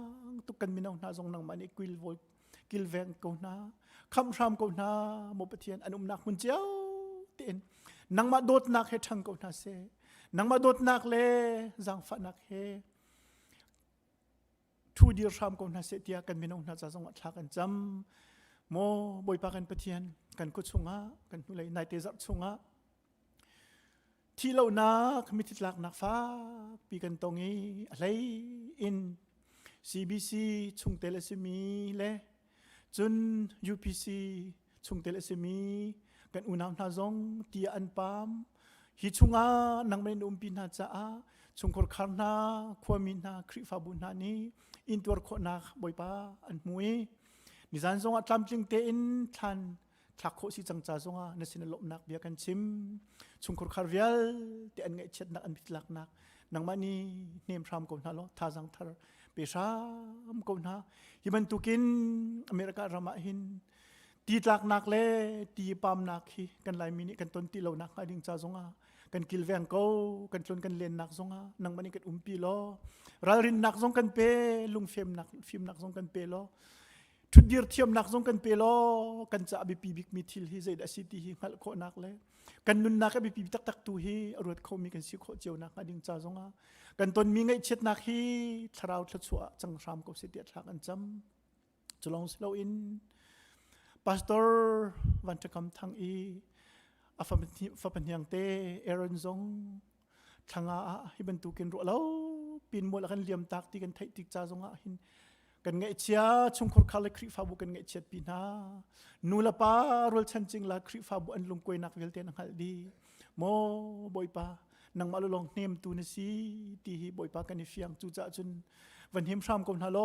ตุกันมินาวนาจงนังมันกิลโวกิลเวงกูนาคำรามกูนาโมปะเทียนอันนักมุนเจ้าเต็นนังมาโดดนักเฮทังกูนาเสนังมาโดดนักเลยจังฝันนักเฮทูดีรามกูนาเสตียกันมินาวนาจะจงอัฐากันจำโมบอยปากันปะเทียนกันกุศงะกันหุเลยนายเตจัดชงะที่เรานักมิติลักนักฟ้าปีกันตรงนี้อะไรอิน CBC ชุงเตเลสมีเล่จน UPC ชุงเตเลสมีกันอุณามนาจงตีอันปามฮิชุงานังไม่นุ่มปินาจ้าชุงกอร์คาร์นาความมินาคริฟาบุนานีอินตัวคนนักบอยปาอันมวยนิสันจงอัตลามจิงเตอินทันทักโคสิจังจ้าจงนัสินลบนักเบียกันชิมชุงกอร์คาร์เวียลเตอันไงเช็ดนักอันพิลักนักนังมานีเนมพรามกบนาโลท่าจังทาร์เปชามกบนาฮิบันตุกินอเมริการามาหินตีลักนักเล่ตีปามนักฮีกันลายมินิกันต้นตีเหล่านักอดิ่งจ้าจงกันกิลเวงโกกันจนกันเลียนนักจงนังมันนี่กันปีโลรารินนักจงกันเปลุงฟิล์มนักจงกันเปโลทุดเดียร์เทียมนักจงกันเปโลกันจะอบิปีบิกมิทิลฮิเซดาซิตี้ฮิมัลโคนักเลยกันนุนนักอบิปีตักตูฮิอรวดเขามีกันสิโคเจียวนักอดิ่งจ้าจงกันต้นมีไงเช็ดนักฮีทราวทัดชัวจังรามกับเสด็จทักกันจำจุลองสโลอินพาสตอร์วันจะคำทางอีอาฟับยังเตเอรอนซงทางฮิบันตุกินรัวแล้วปีนมัวละกันเลียมตักที่กันไทยติกจ้าจงหินกันไงเชียชงคอร์คาเลคริฟาบุกันไงเชียปีนานูละปารัลชันจิงละคริฟาบุอันลุงกวยนักเวลเตนังฮัลดีโมบอยปานังมาลุลองเนมตูนสีที่บอยปากันในเฟียงจูจ่าจุนวันหิมชามกบนาโล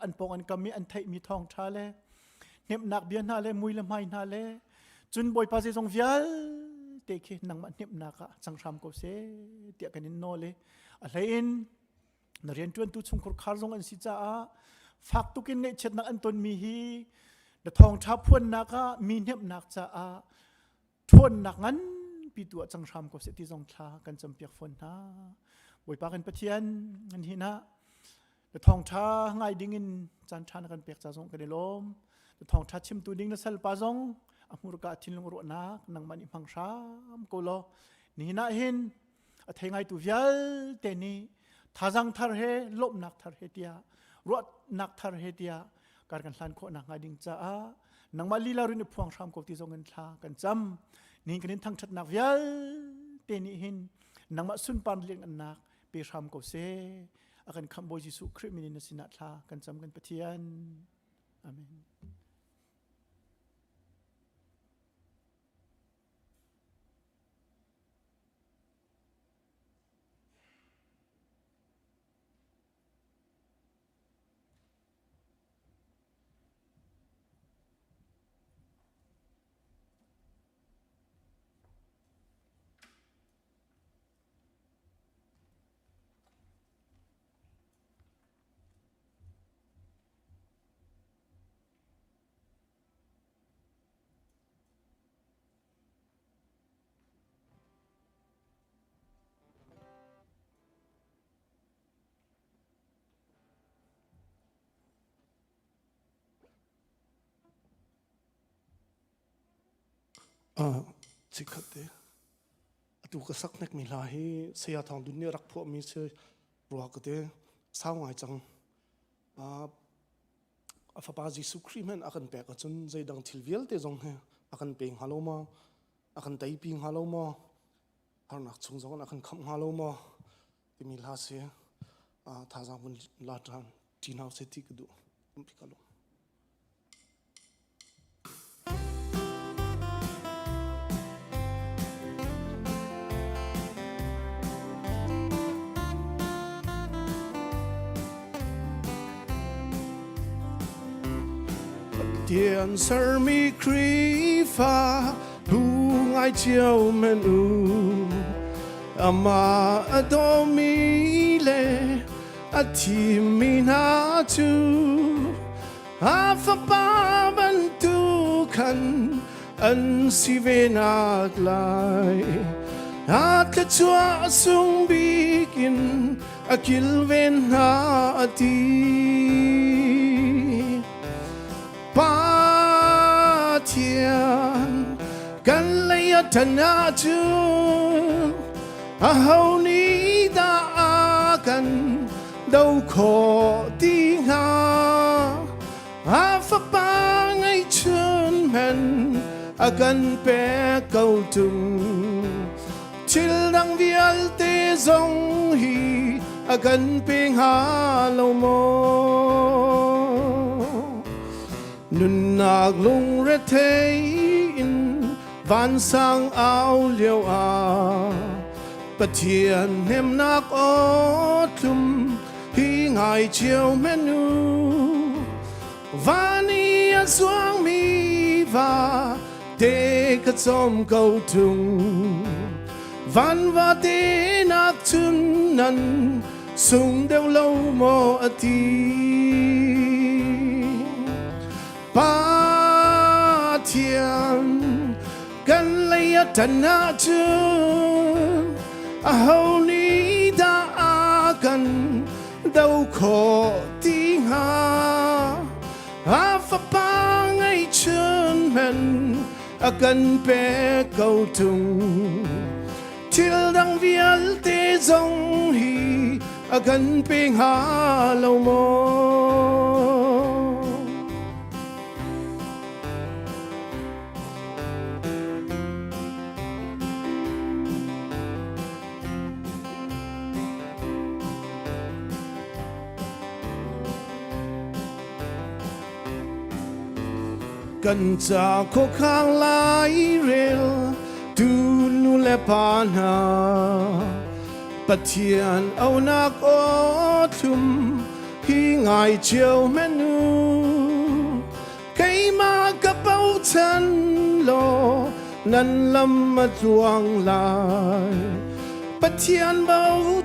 อันปองอันกำมีอันไทยมีทองชาเลเนมนักเบียนนาเลมุยละไม่นาเลจุนบอยปาเซซงเวียลเตะขี้นังมันเนบนักจังรามก็เสเตียกันนินโนเลยอะไรอินนเรียนจวนตุชงคอร์คาร์ซงอันสิจ้าฟักตุกินเนเช็ดนักอันตนมีฮี เดทองทับพวนนักมีเนบนักจะทวนนักงั้นปีตัวจังทำกับเสติจงทากันจำเปียกฝนนะบวยปากันปะเทียนงันทีนะเดทองท้าง่ายดิ้งินจันทานกันเปียกจะจงกันในลมเดทองท้าชิมตัวดิ้งนะเซลปาจงอมุรกาทินลงรัวนักนังมันอิมังชามโกโลนี่นะเห็นเทงไงตัวเวลเตนี่ท่าจังทาร์เฮลบนักทาร์เฮเดียรวดนักทาร์เฮเดียการกันหลันโคนักง่ายดิ้งจ้านังมาลีลารุนพวงชามกับที่จงกันทากันจำนี่กันทั้งชัดนักเวลเตนี่เห็นนังมาสุนปันเลี้ยงอันนักเปรามกับเซอากันคำบอยจิสุคริมินินสินาทากันจำกันปะเทียนอาเมนจิกเตตูกษักนักมิลาฮีเสียทางดุนยารักพวกมีเชื่อรัวกเตสาวไงจังฟาบาจิสุครีมันอากันแปกจนใจดังทิลเวลเตจงเฮอากันเป่งฮัลโหลมาอากันไตปิงฮัลโหลมาฮานักชงจงอากันคำฮัลโหลมาที่มิลาเสียท่าจางบุญลาดรันจีนาวเซติกดูพิกาล Tiền sơ mi Khrihfabu ngay chiều men ama adomi le ati mina tu afa ban tu kan an si venak lai at ka chua sung bikin akil ven ha ati ba thian kan lấy thân a chun a hậu ni da kan đâu khó đi nga a fa ba ngay chun men a kan pe câu tung chil dang vial te zong hi a kan pe ha lo mo nun nag lung re te in van sang ao liêu a pathian hem nak o tlum hi ngai chiều menu vani a suang mi va te ka som câu tung van va te nak chun nan sung deu lâu mo ati ba thian kan lấy thân a chun a hậu ni da kan đâu khó tiếng ha a fa ba ngay chân men a kan pe câu tung til dang vial te zong hi a kan pe ha lo moกันจากโคข้างลายเรลดูนูเลปานาปะเทียนเอานักอทุมฮีง่ายเจียวเมนูใครมากระเป๋าฉันโลนั้นลำมาจวงลายปะเทียนเบา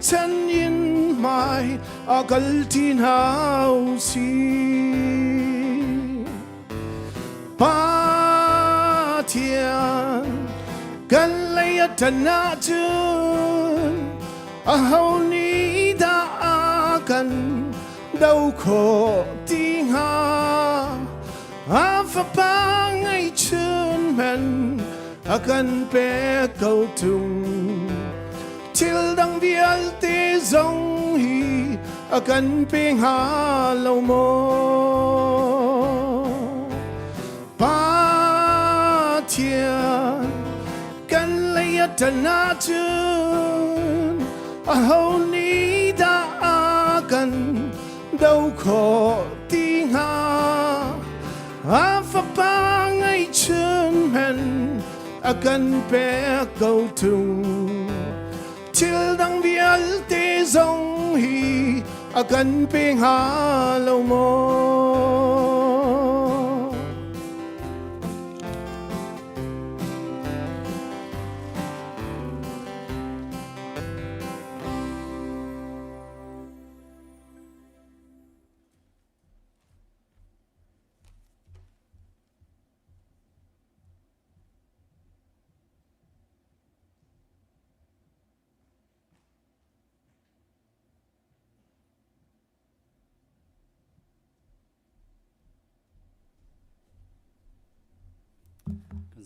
ฉันยินหมายอากลที่หาวสี ba thiên gần lấy thân na chân hầu ni đã cần đau khổ tiếng ha và ba ngày chân men akan pe cầu tung til dang vial te zong hi akan pe ha lo mo ba thiên kan lấy thân na chân hầu ni đã cần đau khổ tiếng ha và ba ngày chân men akan pe cầu tung til dang vial te zong hi akan pe ha lo mo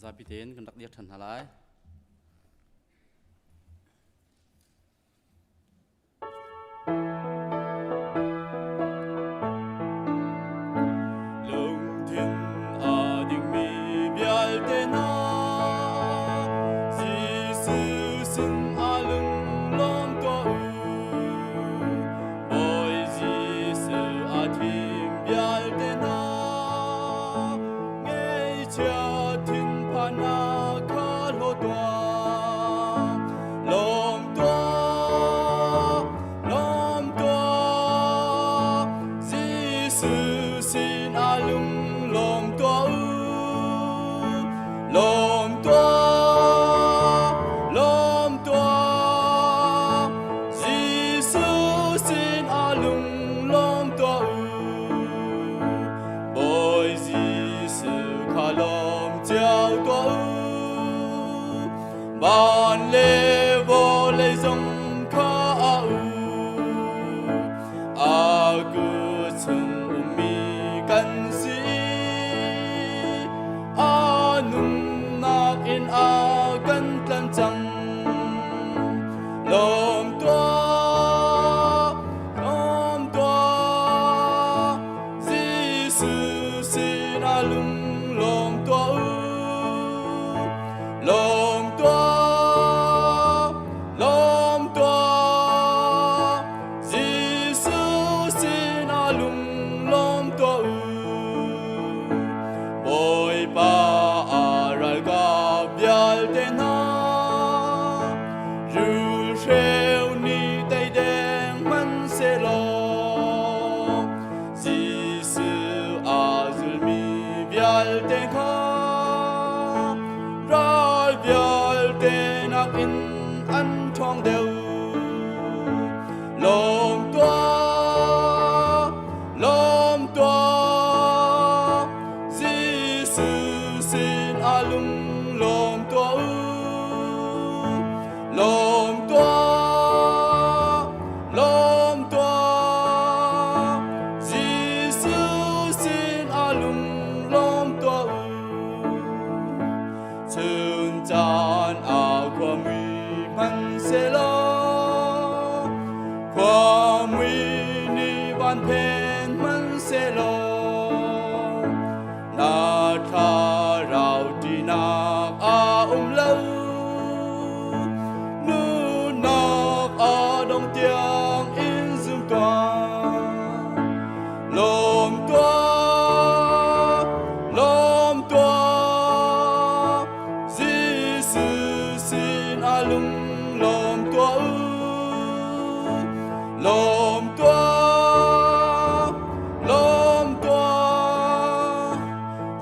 Giáp tên cần đặc biệt thần Hlei. Lung thiên a ding mi bial te na Jesus sin a lung lom to boy Jesus a tim bial te na nghe cha tin pana kha lo toa lom toa Jesus sin a lung lom toa Jesus sin a lung lom toa boy Jesus kha lom chao toa ban le vô le dòng kha a cứ chung mi kan si a nung nak in a kan tlan chang lom toa Jesus sin a lung lom toa Jesus sin a lung lom toa boy pa aral ka bial te na ru sheu ni tay đen man se lo Jesus azul mi bial te kha ral bial te nak in an thong deu lom toa Jesus sin a lung lom toa Jesus sin a lung lom toa chun chan a kwa mi man se lo kwa mi ni van pen man se lo na tha rao ti na a lâu nu nak a dong tiang in zum toa lom toa Jesus sin a lung lom toa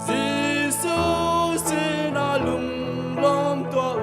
Jesus sin a lung lom toa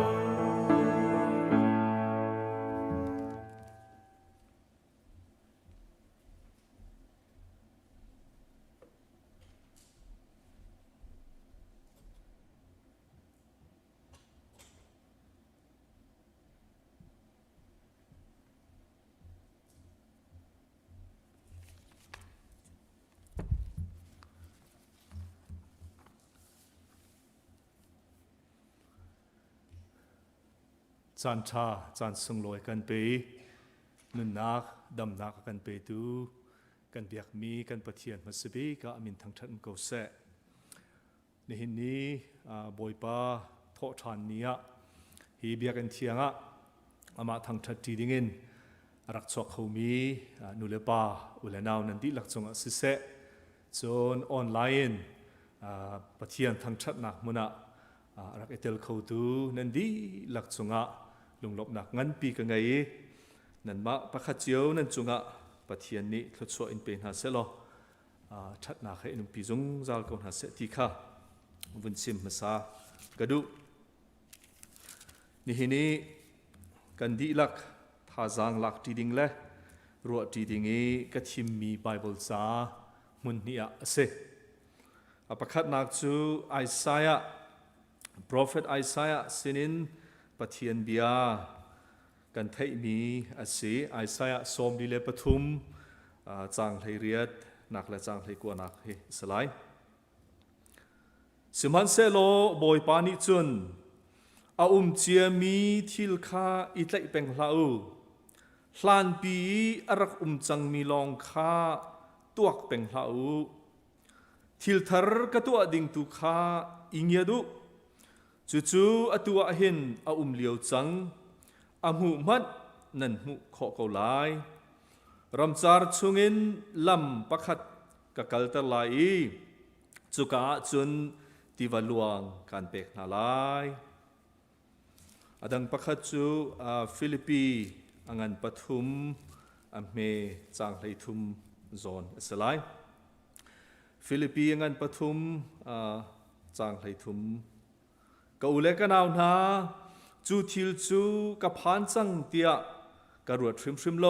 จานชาจานสงลอยกันไปนุนนักดำนักกันไปดูกันเบียกมีกันปะเทียนมาสบีก็อามินทั้งทันก็เสะในหินนี้บอยป้าทอทานนี้ฮีเบียกันเทียงอามาทั้งทัดทีดิ่งรักชกเขามีนุเลป้าอุเลนาวนันดีหลักจงสิเสะจนออนไลน์ปะเทียนทั้งทัดหนักมุนะรักเอเตลเขาดูนันดีหลักจงลุงลบหนักงั้นปีกันไงนั่นมาประคัดเจียวนั่นจงปะเทียนนี้ทดสอบอินเป็นหาเสลอชัดหนักให้นุ่มปีจงจาลกอนหาเสติค่ะวุ้นซิมมาซากระดูนี่กันดีหลักท่าจางหลักทีดิ่งเล่รัวทีดิ่งนี้ก็ทิมมีไบเบิลซามุนนี่เสประคัดนักจูไอซายะProphet Isaiah สินินปะเทียนเบียกันไทยมีIsaiah สมดีเลปทุมจางไทยเรียดนักและจางไทยกว่านักสลายสมันเซโลบอยปานิจุนเจียมีทิลคาอิตไลเป็งลาอูหลานปีอรักจังมีลองคาตัวเป็งลาอูทิลทาร์กตัวดิ่งตุคาอิงยดุจู่ๆอตัวเห็นเลียวจังหูมัดนั่นหูขอเกาไลรำจาร์ชุงินลำปักขัดกะกัลตะไลจุกะจุนติวลวงการเปกนาไลดังปักขัดจูฟิลิปปีอันปฐุมเมจางไลทุมโซนสลายฟิลิปปีอันปฐุมจางไลทุมก็อุเลกันเอาหน้าจูทิลจูกับพันจังเตียกระรวดทริมโล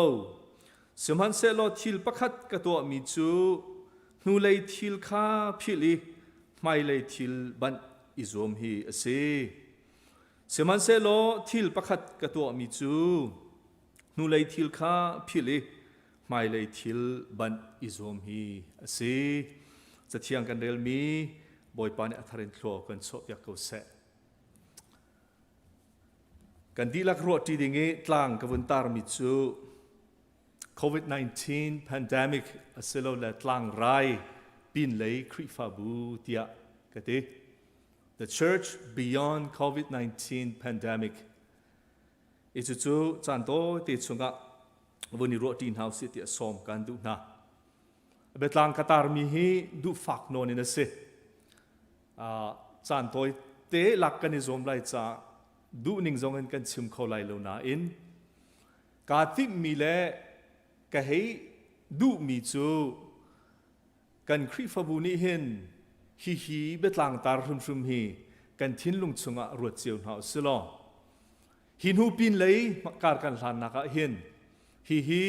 สมันเซโลทิลประคัดกับตัวมีจูนูเลยทิลข้าพิลีไม่เลยทิลบันอิซอมฮีเสสมันเซโลทิลประคัดกับตัวมีจูนูเลยทิลข้าพิลีไม่เลยทิลบันอิซอมฮีเสจะเทียงกันเดลมีบอยปานอัธรินโคกันโซยากเกษกันดีลักรวดที่ดิ่งตลางกับวันตารมิจู COVID-19 Pendemic เสลและตลางไรPinlei Khrihfabu เตียกันดี The Church Beyond COVID-19 Pandemic จู่ๆจันโตติดชงกะวันนี้รวดที่หาวสิเตียสอมกันดูนะเบตลางกตารมีฮีดูฝักโนนินะสิจันโตเตะหลักกันในโซมไรจ้าดูนิ่งจงกันชิมเขาไล่ลงนาอินกาติมีเล่ก็ให้ดูมีจูกันคริฟบูนี่เห็นฮีเบตลางตารุมฮีกันทิ้นลุงชงะรวดเจียวหาวสิลอหินหูปินเลยการกันหลานนักเห็นฮี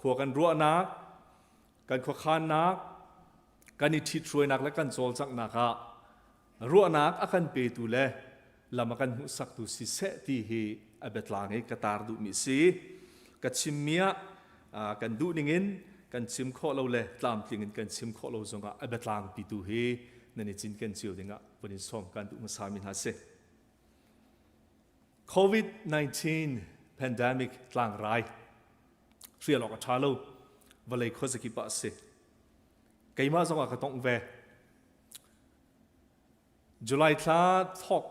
ขวกันรัวนักกันขวขานนักกันอิทธิช่วยนักและกันโจลจักนักรัวนักอากันเปตุเล่ลำกันหุสักตุสิเสตีฮีอเบตลางให้กตาร์ดูมิซีกัดชิมเมียกันดูนิ่งกันชิมข้อเราเลยตามทิ้งกันชิมข้อเราจงอเบตลางปิดูฮีนั่นจินกันเจียวดิ่งวันนี้ส่งกันดูมาสามินหาเส COVID-19 Pandemic ตลางไรเรียลอกชาโลวันเลยข้อสกิปะเสไกมาจงก็ต้องเวจุลัยท้าทอก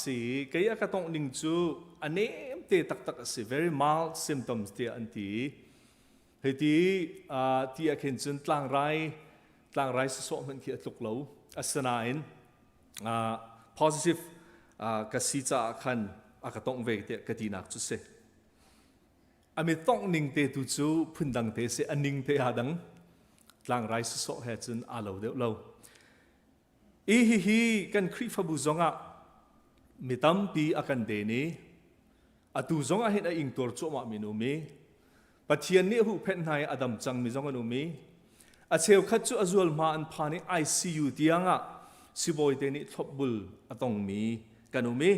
สิก็ยังก็ต้องนิ่งจูอันนี้เตะตักสิ very mild symptoms เตะอันที่เฮ้ยที่อาเข็นจนตลางไรสอบมันที่ตุกเหลาอัศนาอินpositive ก็สิจะขันก็ต้องเวกเตะก็ดีนักจุดเสอันนี้ต้องนิ่งเตะตุจูพุ่นดังเตะเสอันนิ่งเตะหาดังตลางไรสอบเหตุจนอาเหลาเดียวเหลาฮีกันคริฟบูจงมีตั้มปีอากันเดนีตูจงเห็นอิงตัวจ่อมามินุมีปัจเจียนนี้หูเพนไฮอดัมจังมีจงอนุมีเชลขัดจู่อจวลมาอันพานิICUเตียงสิบอยเดนีทบบุลต้องมีกันนุมี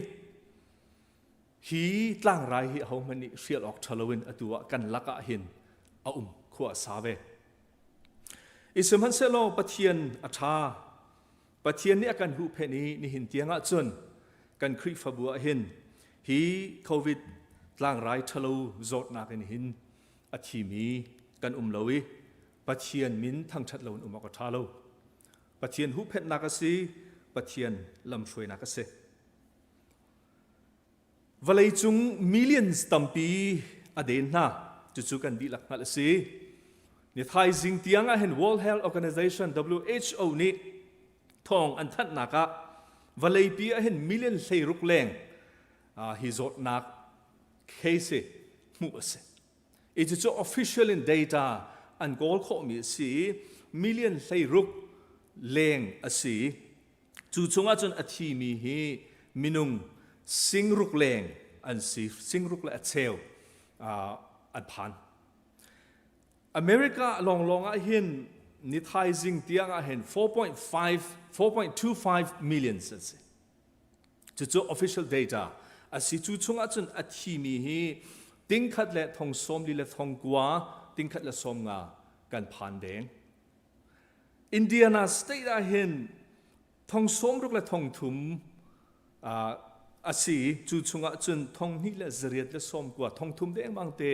ฮีตั้งไรฮีเขามันนี่เสียออกทะเลวินตัวกันลักเห็นขวาสาเวอิสมันเซโลปัจเจียนอัชาปัจเจียนนี้อากันหูเพนีนี่เห็นเตียงจนกันคริฟบัวเห็น hi covid tlang rai thalo zot nak in hin a thi mi kan lowi pathian min thang that lo umaka thalo pathian hu phet nak si pathian lam shroi nak se valai chung millions tampi aden na chu kan di lak ngal si ni thai jing tianga hen World Health Organization WHO ni thong an that naka valai pi a hen million sei ruk leng hi zot nak case mu ase it is official in data an gol kho mi si million sei ruk leng asi chu chunga chun athi mi hi minung sing ruk leng an si sing ruk la acheu an phan America long a hin ni thai jing tiang a hen 4.25 million ase chu official data asi chu chunga chun athi mi hi ting khat le thong som li le thong kwa ting khat le som nga kan phan deng Indiana state a hin thong som ruk le thong thum asi chu chunga chun thong ni le zriat le som kwa thong thum deng bang te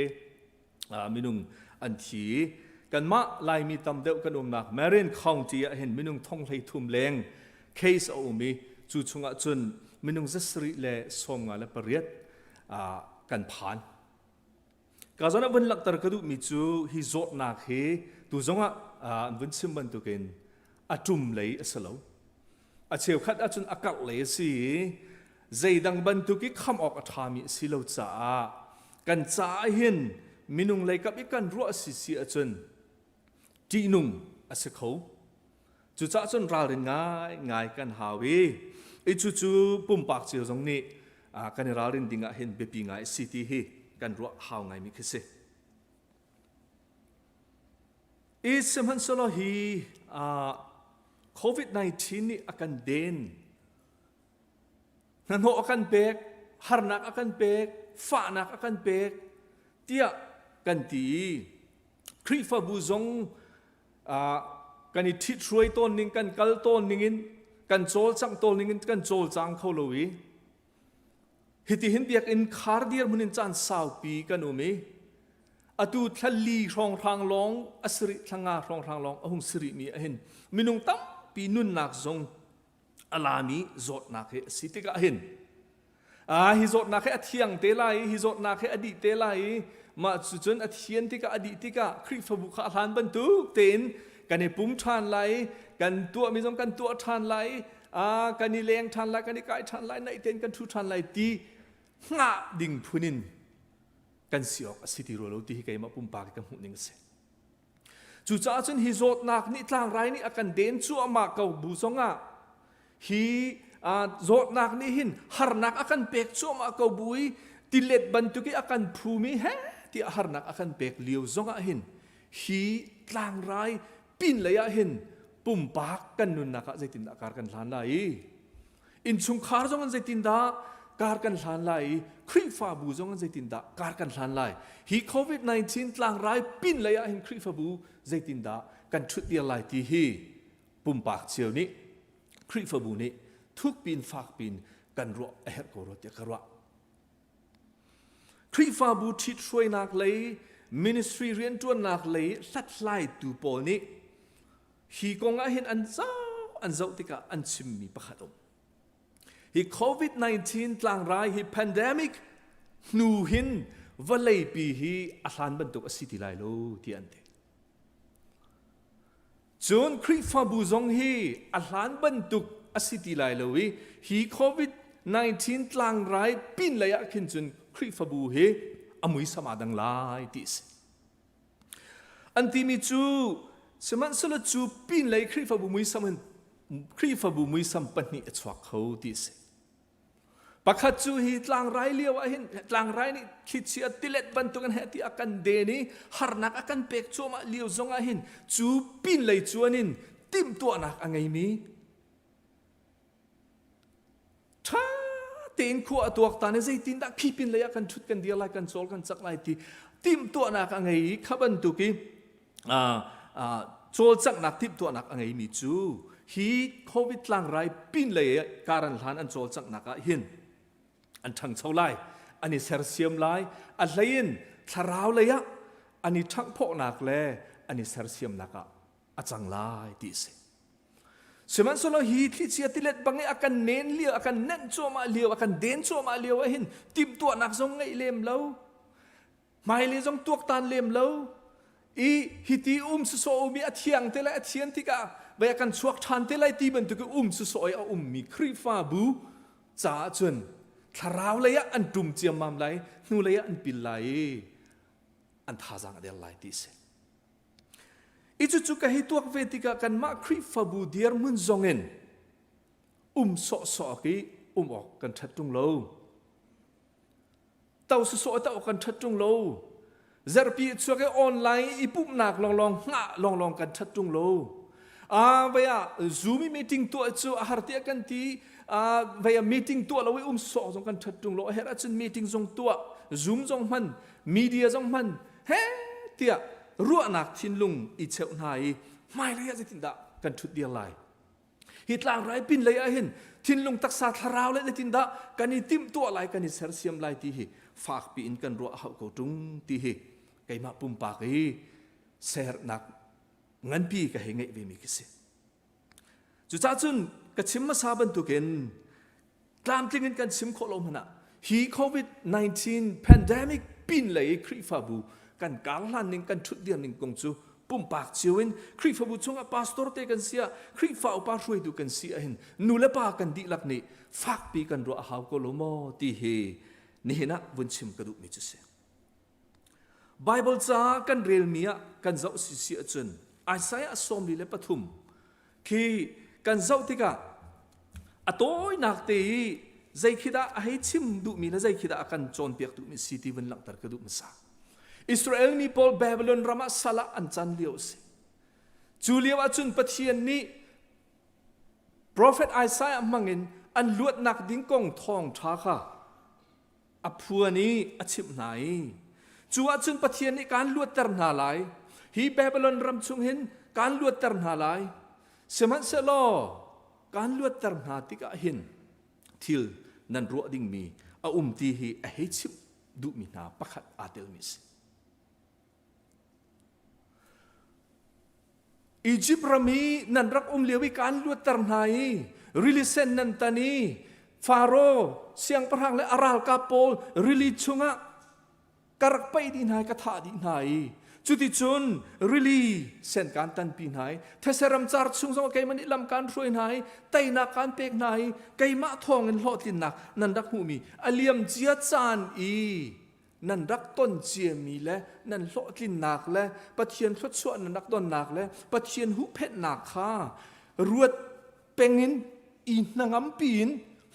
minung an thi kan ma lai mi tam deuh kan nak Marin County a hin minung thong hlei thum leng case o mi chu chunga chun minung zasri le som nga le pariat kan phan ka zona bun lak tar kadu mi chu hi zot nak he tu zonga bun sim ban tu ken atum lei asalo a cheu khat a chun akal le si zeidang ban tu ki kham ok athami silo cha kan cha hin minung lei kap ikan ru si a chun ti nung ase kho chu cha chun ral rin ngai kan hawi e chu pum pak chiu jong ni kan ral rin dinga hin bepi ngai city hi kan ru haw ngai mi khise e semhan solo hi COVID-19 ni akan den nano akan pek harnak akan pek fanak akan pek tia kan ti Khrihfabu zong kan i thit ruai ton ning kan kal ton ningin kan chol chang tol ningin kan chol chang kholowi hiti hin biak in khar dir munin chan sau pi kan umi atu thalli rong rang long asri thanga rong long ahung sri mi ahin minung tam pi nun nak zong alami zot nak he sitika ahin hi zot nak he athiang te lai hi zot nak he adi te lai ma chun athian tika adi tika Khrihfabu kha hlan ban tu ten kan e pum than lai kan tua mi zong kan tua than lai kan ni leng than lai kan ni kai than lai nai ten kan thu than lai ti nga ding phunin kan siok city ro lo ti kai ma pum pa kan hu ning se chu cha chun hi zot nak ni tlang rai ni akan den chu ama kau bu zonga hi zot nak ni hin har nak akan pek chu ama kau bui tilet ban tu ki akan phumi he ti har nak akan pek liu zonga hin hi tlang rai Pinlei a hin pum pak kan nun naka zaitin da kar kan hlan lai in chung khar zong an zaitin da kar kan hlan lai Khrihfabu zong an zaitin da kar kan hlan lai hi COVID-19 tlang rai Pinlei a hin Khrihfabu zaitin da kan thut dia lai ti hi pum pak chiu ni Khrihfabu ni thuk pin fak pin kan ro a her ko ro te karwa Khrihfabu thit shroi nak lei ministry rian tuan nak lei sat lai tu pol ni hi konga hin an zau tika an chim mi pakhatom hi COVID-19 tlang rai hi pandemic nu hin valei pi hi ahlan ban tuk asiti lai lo ti ante chun Khrihfabu zong hi ahlan ban tuk asiti lai lo hi COVID-19 tlang rai Pinlei a khin chun Khrihfabu he amui samadang lai tis antimi chu seman solo chu Pinlei Khrihfabu mui sam pani achwak kho tis pakhat chu hi tlang rai liaw a hin tlang rai ni khitchia tilet bantukan heti akan de ni harnak akan pek choma liaw zonga hin chu Pinlei chuanin tim to nak angai mi tha ten khu atuak ta ne zaitin da khi Pinlei akan thut kan dia lai kan chol kan chak lai ti tim to nak angai khaban tu ki chol chak nak tim to nak angai mi chu hi COVID tlang rai Pinlei karan hlan an chol chak naka hin อันทั้งเท่าไรอันนี้เสียเสียมไลอันเลียนทาราวเลยอะอันนี้ทั้งพกนักแลอันนี้เสียเสียมนักอะอาจังไลดีสิสมัยสโลฮีที่เชียติเล็ดบางอาการเน้นเลี้ยวอาการเน้นจัวมาเลี้ยวอาการเด่นจัวมาเลี้ยวเห็นติมตัวนักทรงไงเลี้ยมเล่าไม่เลี้ยงตัวตันเลี้ยมเล่าอีฮิตีสุโซมีอาเทียงเทเลอาเทียนที่กะไปอาการชวกทันเทเลตีเป็นตัวสุโซเอามีครีฟาบูจ่าจนทาราวเลยอันดุมเจียมมัมเลยนูเลยอันปิลไลอันท่าจังเดียร์ไลตีเสอีจุจุกะให้ตัวเวทีกันมาครีฟาบูเดียร์มุนจงเงินสอกีออกกันทัดตรงโลเต่าสุโซเต่ากันทัดตรงโลเจอปีชัวร์ออนไลน์อีปุ่มหนักลองกันทัดตรงโลเวียซูมีมีติ้งตัวชัวร์หาร์ที่กันที่เวียมีติ้งตัวเราไว้สอจงกันทัดตรงโลเฮรัชมีติ้งจงตัวซูมจงมันมีเดียจงมันเฮ้เตียรัวหนักทิ้งลุงอีเชลนายไม่เลยจะทิ้งดะกันทุดเดียร์ไลฮิตลางไรปินเลยเห็นทิ้งลุงตักษาทาราวเลยทิ้งดะกันนี่ติมตัวไรกันนี่เสร์เซียมไรที่เหฝากปีนกันรัวเขาเกาตุงที่เหไก่มาปุ่มปากเสร์นักงั้นพี่ก็เห็นไงเวมิกิสิจุดจ้าจุนก็ชิมมาซาบันตุกินกลามทิ้งกันชิมโคลมนะฮีโควิด-19 Pendemic ปินเลยคริฟาบูกันกาลันนิงกันชุดเดียนนิงกงจูปุ่มปากเชีวินคริฟาบูชงอาปาสตอร์เตกันเสียคริฟาอุปาช่วยดูกันเสียเห็นนูเลปากันดีลักนี่ฝากปีกันรัวหาวโกโลโมตีเฮนี่นะวันชิมกระดูกมิจุเสไบเบิลจ้ากันเรียลเมียกันเจ้าสิเสียจนไอไซอาสมลีเลปทุมคือกันเจ้าที่กะอโต้นักตีใจคิดาให้ชิมดูมีและใจคิดากันจนเปียกดูมีสิทีวันหลังตรกระดูกมิสาอิสราเอลมีพอลบาบิโลนรามาสละอันจันเดียวสิจูเลียวจุนปะเทียนนี้ Prophet ไอไซอามังเงินอันลวดนักดิ้งกงทองท้าค่ะอภัวนี้อชิบไหนจูอาจุนปะเทียนนี้การลวดเติมหาไหลฮีบาบิโลนรำชุงเห็นการลวดเติมหาไหลสมัยเสลอการลวดเติมหาติกะเห็นทิลนันรัวดิ้งมีตีฮีเฮชิบดูมีนาปักขัดอาเตลมิสอียิปต์รามีนันรักเลี้ยวิการลวดเติมหายริลิเซนนันตานีฟาโรเสียงประหังและอาราลกาโปลริลิชงะกรักไปดีนายกระถาดีนายจุดจุนริลีเส้นการตันปีนายเทเสรัมจาร์ชุงสงไกมันอิลำการช่วยนายไตนักการเป็กนายไกมะทองเงินหลอดลินนักนันรักหูมีอเลียมเจียจานนันรักต้นเจียมีและนันหลอดลินนักและปะเทียนทศวรรษนันรักต้นนักและปะเทียนหุเพชรนักค่ะรวดเป็งเงินอีนังอัมปีน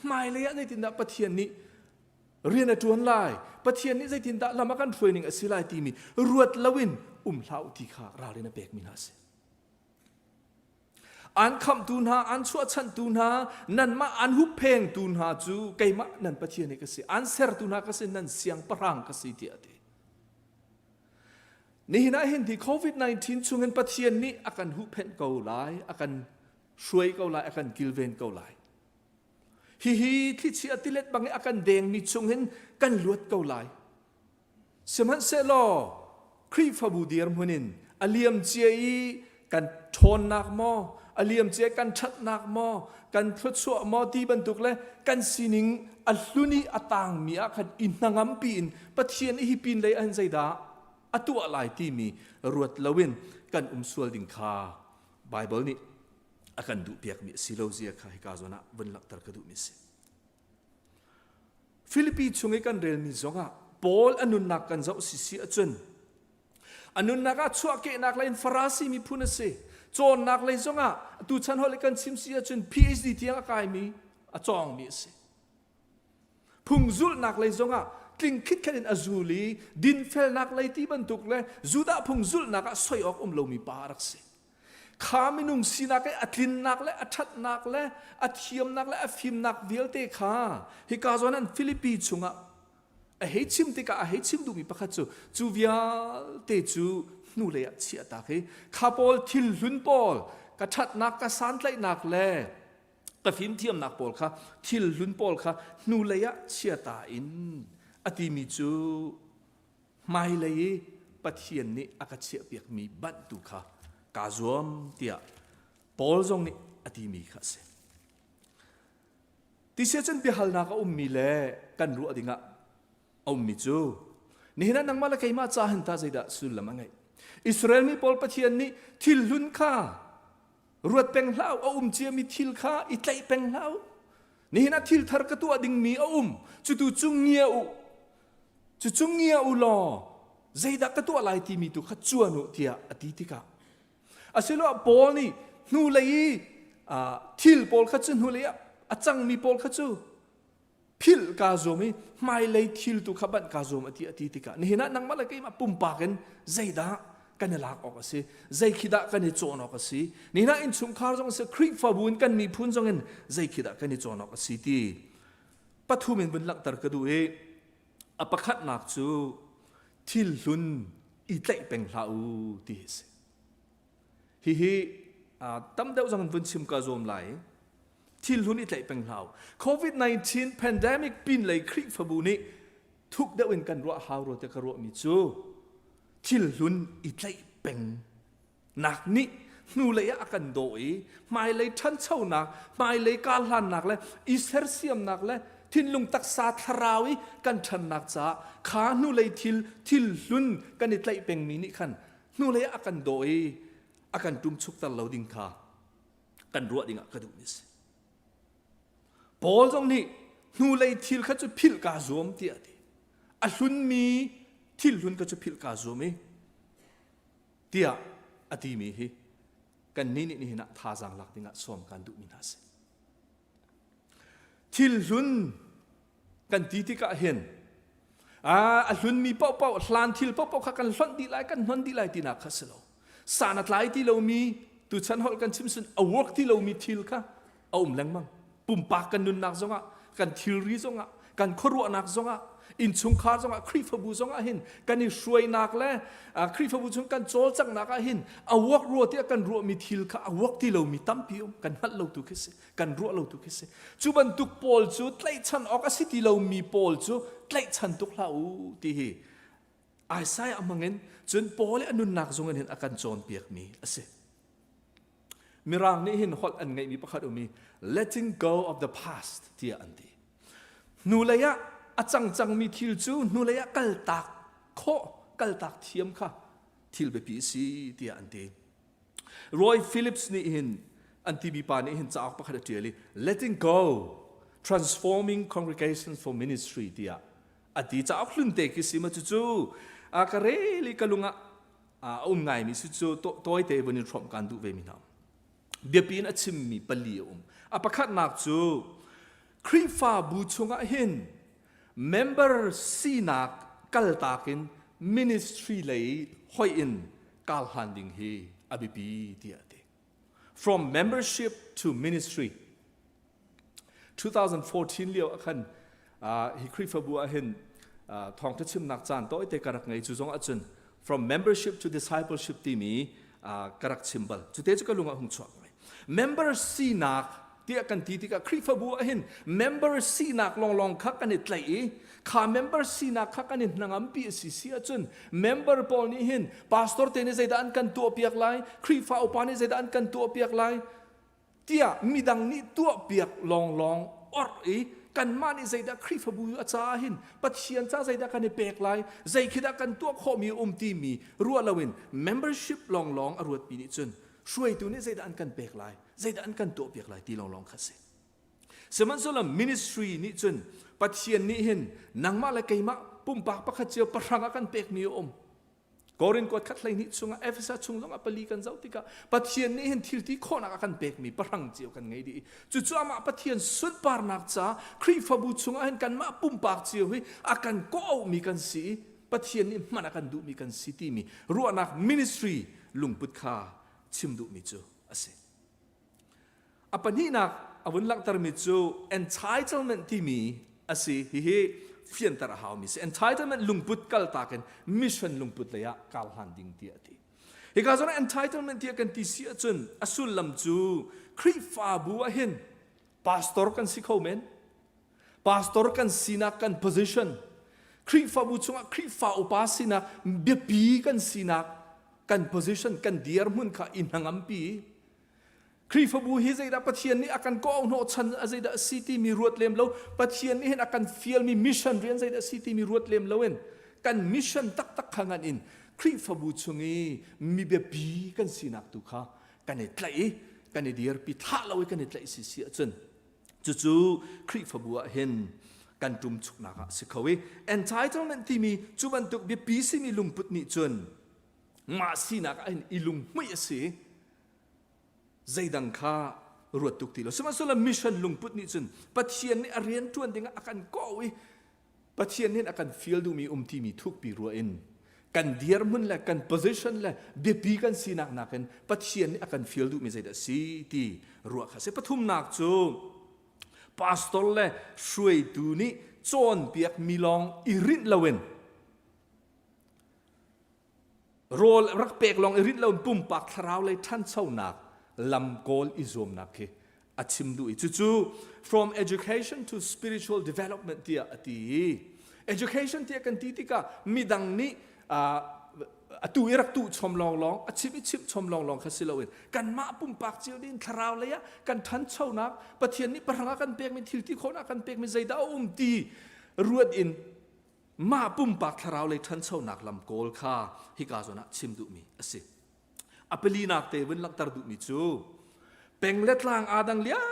ไม่เลยในตินดาปะเทียนนี้เรียนจวนไลปะเทียนนี้ใจตินดาละมากันช่วยหนึ่งอสิไลตีมีรวดละวินเล่าที่ขาเราเลยนะเบกมินาเสอันคำตูนหาอันชัวชันตูนหานั่นมาอันหุบเพลงตูนหาจูไกมะนั่นปะเทียนนี่ก็สิอันเซร์ตูนหาก็สินั่นเสียงปรังก็สิเดียดนี่นะเห็นที่โควิด-19ช่วงนั้นปะเทียนนี้อาการหุบเพลงเกาหลายอาการช่วยเกาหลายอาการกิลเวนเกาหลายฮีที่เชียติเล็ดบางอาการแดงมีช่วงนั้นกันลวดเกาหลายสมัยเซลอครีฟาบูเดียร์มุนินอเลียมเจียกันชนนักมออเลียมเจียกันชัดนักมอกันทดสอบมอที่บรรทุกเลยกันสินิงอัลลุนีอัตังมีอาคันอินนังอัมปีนปะเทียนอิฮิปินเลยอันใจดาอัตัวอะไรที่มีรวดละเว้นกันสวลดิงคาไบเบิลนี้อาการดูเปียกมีสิโลเซียคาฮิกาโซนะวันหลักตรกดูมิสฟิลิปปินส์ชงกันเรลมิซงะปอลอนุนักกันเจ้าสิสิอจุนอนุนักชัวเกนักเลนฟราซีมีพูนเสจอนนักเลนซงะตูชันฮอลกันซิมสิอจุน PhD ที่ยังกายมีจองมีเสพุงซุลนักเลนซงะกลิ่งคิดแค่อจูลีดินเฟลนักเลที่บรรทุกเลยจูดาพุงซุลนักสวยออกโลมีปารักเสขามินุงสีนักเลยอัดลินนักเลยอัดชัดนักเลยอัดเทียมนักเลยอัดฟิมนักเดียวเตะขาฮิกาโซนันฟิลิปปินส์ชงะเฮชิมติกาเฮชิมดูมีปะคัดจูวิอาเตจูนูเลยเชียตาเฮคาปอลทิลลุนปอลกระชัดนักกระสานไลนักเลย กฟิมเทียมนักปอลค่ะทิลลุนปอลค่ะนูเลยะเชียตาอินอติมิจูไม่เลยปะเทียนนี่อากาเชียเปียกมีบัดตุค่ะกาจวมเตียปอลจงนี่อติมีค่ะเสที่เสียจนเปียหัลนักมีเล่กันรู้อดีงะมิจูนี่นั่นนังมาละใครมาจ้าหันตาใจดะสุลละมังไงอิสราเอลมีปอลปะเทียนนี่ทิลลุนค่ะรวดเป็นเล่าเจียมีทิลค่ะอิตไลเป็นเล่านี่นะทิลทาร์กตัวดิ่งมีจุดจุงเงียอุลอใจดักตัวลายที่มีตุขจวนเตียอดีติกาอาศัยว่าปอลนี่นูเลยทิลปอลขจุนูเลยอาจังมีปอลขจูพิลกาโซมีไม่เลยทิลตุขบันกาโซมอดีติกานี่นะนังมาละก็มาปุ่มปากันใจดักกันหลักออกสิใจคิดกันจวนออกสินี่นะอินชุมคาร์จงเสคริกฟาบุนกันมีพุนจงเงินใจคิดกันจวนออกสิที่ปัทุมินบนหลักตรกดูอปคัดนักจูทิลลุนอิตไลเป็นลาวที่ฮิตั้มเดาจังบนชิมกาโซมไหลทิลลุนอิตไลเป็นลาวโควิด-19 Pendemic ปินเลยคริกฟาบูนี่ทุกเดวินกันรัวฮาวโรเตกรัวมิจูทิลลุนอิตไลเป็นนักนี่นูเลยอากันโดยไม่เลยทันเช่านักไม่เลยการลันนักเลยอิสราเอลนักเลยทิลลุงตักษาทราวิกันทันนักจ้าขานูเลยทิลลุนกันอิตไลเป็นมินิขันนูเลยอากันโดยอากันดุมชุกตลอดิงขากันรัวดิงกระดูมิสปอลตรงนี้นูเลยทิลเขาจะพิลกาโซมที่อะไรอัลลุนมีทิลลุนก็จะพิลกาโซมีเตียอดีมีฮีกันนี่นะท่าจังหลักดิงสวมกันดูมินาสทิลลุนกันดีที่กะเห็นอัลลุนมีเป้าหลานทิลเป้ากันหลอนดีไลกันหลอนดีไลที่นักขัสโลสานัดไลที่เรามีตุชันหอลกันชิมสุนเอาวอกที่เรามีทิลค่ะเอาแรงมั่งปุ่มปากกันนุนนักซงะกันทิลรีซงะกันครัวนักซงะอินชุงคาร์ซงะคริฟบูซงะหินกันนี่ช่วยนักแล้วคริฟบูซงกันโจลจังนักหินเอาวอกรัวที่กันรัวมีทิลค่ะเอาวอกที่เรามีตั้มพิมกันฮัดเราตุกเสกันรัวเราตุกเสจูบันตุกโพลจูไล่ชันออกสิที่เรามีโพลจูไล่ชันตุกเราที่ฮีไอ้ไซอามังเงินจนโพลอนุนักซงเห็นอาการโจนเปียกมีเสมีร่างนี้เห็นฮอลอันไงมีประคัดมี letting go of the past ที่อันดีนูเลยะอาจังมีทิลจูนูเลยะกัลตักโคกัลตักเทียมค่ะทิลเบปีซีที่อันดีรอยฟิลิปส์นี่เห็นอันที่มีปานี่เห็นจะออกประคัดเดียร์ letting go transforming congregations for ministry ที่อันดีจะออกลุ่นเด็กสิมาจู่อากาเรลิกลุงไงมีจู่ตัวไอเตบันิทรอมกันดูเวมินามเบียปีนชิมมีปลีประคัดนักจู่ครีฟาบูชงเห็นmember สีนักกัลตากิน ministry เลยหอยอินกัลฮันดิงฮีอบิบีที่อันดี from membership to ministry 2014เลี้ยวคันฮิคริฟาบัวเห็นทองทัชิมนักจานโต้เตกรักไงจุดจงอาจุน from membership to discipleship ที่มีกรักชิมบัลจุดเตจุกลุงอาหงชวกไง member สีนักที่กันที่กับคริฟาบัวเห็น member สีนักลองคักกันอิตไลข้า member สีนักคักกันอินนังอัมพีสิเสียจุน member ปอลนี่เห็น pastor เตนิใจด้านกันตัวเปียกไลคริฟาอุปานิใจด้านกันตัวเปียกไลที่มีดังนี้ตัวเปียกลองอดกันมาในใจด้าคริฟบูอาจารย์หินปัจเจียนจ้าใจด้ากันในเปกไลใจคิดกันตัวข้อมีที่มีรัวละวิน membership ลองอรวดปีนี้จนช่วยตัวนี้ใจด้านกันเปกไลใจด้านกันตัวเปกไลที่ลองคัสเซ่สมัยส่วน ministry นี้จนปัจเจียนนี้หินนังมาละไกมาปุ่มปากปะขัดเจียวประรังกันเปกมีกอรินกอดคัดเลยนี่ชงเอฟเอสชงลงอัปลีกันเจ้าติกาปัจเจียนนี้เห็นทิลที่ข้อนักกันเบกมีปรังเจียวกันไงดีจู่ๆมาปัจเจียนสุดปาร์นักจ้าครีฟาบูชงเห็นกันมาปุ่มปากเจียวให้อากันก็เอามีกันสีปัจเจียนนี้มันอากันดูมีกันสีที่มีรัวนักมินิสทรีลุงพุทธาชิมดูมิจูอาศัยอัปนี้นักอวันหลักตรมิจู entitlement ที่มีอาศัยเฮเฟียนตระหามิส entitlement ลุงพุทธกัลตากัน mission ลุงพุทธเลยะกัลฮันดิงที่อดีเอกาจน entitlement ที่กันที่เสียจนอสุลลำจูคริฟาบัวเห็น pastor kan si komen pastor kan sinak kan position Khrihfabu chunga Khrihfa upasina bepi kan sinak kan position kan diarmun ka inhangampi Khrihfabu hi zaida pathian ni akan ko no chan zaida city mi ruat lem lo pathian ni hen akan feel mi mission rian zaida city mi ruat lem loen kan mission tak tak hangan in Khrihfabu chungi mi bepi kan sinak tu kha kan etlai kan diar pi tha lawi kan etlai si si chun chu Khrihfabu hen kan tum chuk na ka sikhawi entitlement ti mi chuban tuk bepi si mi lungput ni chun ma sinak an ilung mai si zaidang kha ruat tuk ti lo sama sola mission lungput ni chun pathian ni arian tuan dinga akan kowi pathian ni akan feel du mi ti mi thuk pi ru in kan diar mun la kan position la bepi kan sinak na kan pathian ni akan feel du mi zaida si ti ru kha se pathum nak chu pastor le shui tu ni chon piak milong irin lawen rol rak pek long irin lawen pum pak tharau le than chau nak lam gol izom nak ke achim du chu from education to spiritual development tia ati education tia kan ti ka midang ni atu irak tu chom long chip chom long khasilawin kan ma pum pak chiu din tharau le ya kan than chau nak pathian ni paranga kan pek mi thil ti khona kan pek mi zaida ti ruat in ma pum pak tharau le than chau nak lam gol kha hi ka zona chim du mi ase apeli nak te wen lak tar du mi chu peng let lang adang liang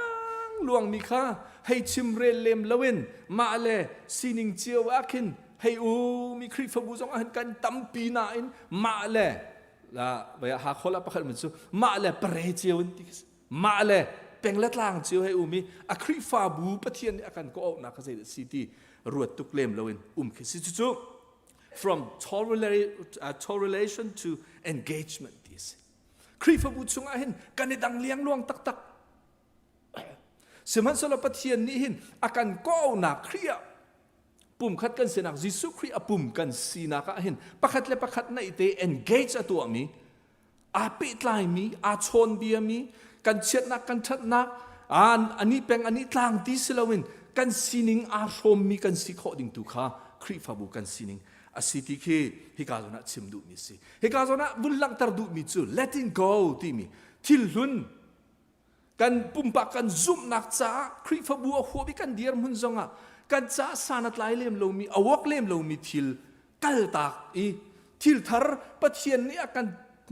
luang mi kha hei chim re lem lawin ma le sining chiu akin hei mi Khrihfabu zong an kan tampi na in ma le la ba ha khola pakhat mi chu ma le pre chiu in ma le peng let lang chiu hei mi a Khrihfabu pathian akan ko na kha sei city ruat tuk lem lawin khi si chu from toleration to engagement this Khrihfabu chunga hin kan dang liang luang tak tak seman sola pathian ni hin akan ko na khria pum khat kan senak Jisu Khrih apum kan sina ka hin pakhat le pakhat na ite engage atu mi a pi tlai mi a chon bia mi kan chet na kan that na an ani peng ani tlang ti silawin kan sining a rom mi kan si kho ding tu kha Khrihfabu kan sining a city ke hikazona chim du mi si hikazona bulang tar du mi chu letting go ti mi thil hun kan pumpa kan zoom nak cha Khrihfabu a hubi kan diar mun zonga kan cha sanat lai lem lo mi awak lem lo mi thil kal tak I thil thar pathian ni akan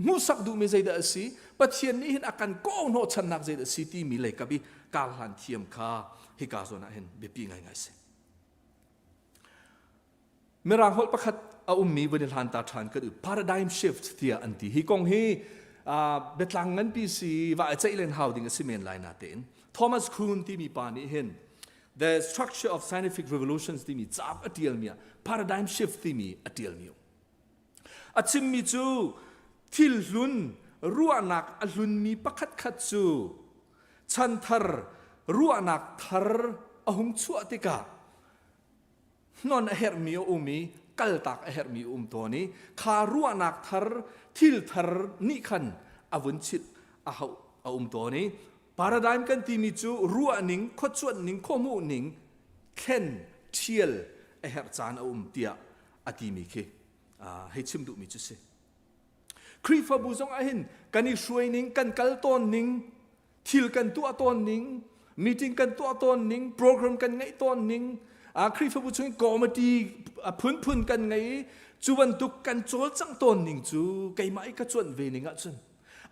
musak du mi zaida si pathian ni hin akan ko no chan nak zaida si ti mi le kabi kal han thiam kha hikazona hen bepi ngai ngai se merang hol pakhat a mi wen han ta than ka paradigm shift thia anti hi kong hi betlang ngan pi si wa chailen housing simen line na ten Thomas Kuhn ti mi pa ni hen the structure of scientific revolutions ti mi chap atial mia paradigm shift ti mi atial mi achim mi chu thil hlun ruanak alhun mi pakhat khat chu chan thar ruanak thar ahung chu atika non a her mi umi kal tak a her mi toni kha ruanak thar thil thar ni khan avun chit a hau toni paradigm kan ti mi chu ruaning khochuan ning khomu ning khen thiel a her chan tia ati mi khe he chim du mi chu se Khrihfabu zong a hin kani shruaining kan kal ton ning thil kan tu aton ning meeting kan tu aton ning program kan ngai ton ning Khrihfabu chung committee phun kan ngai chuban tuk kan chol chang ton ning chu kai mai ka chuan ve ning a chun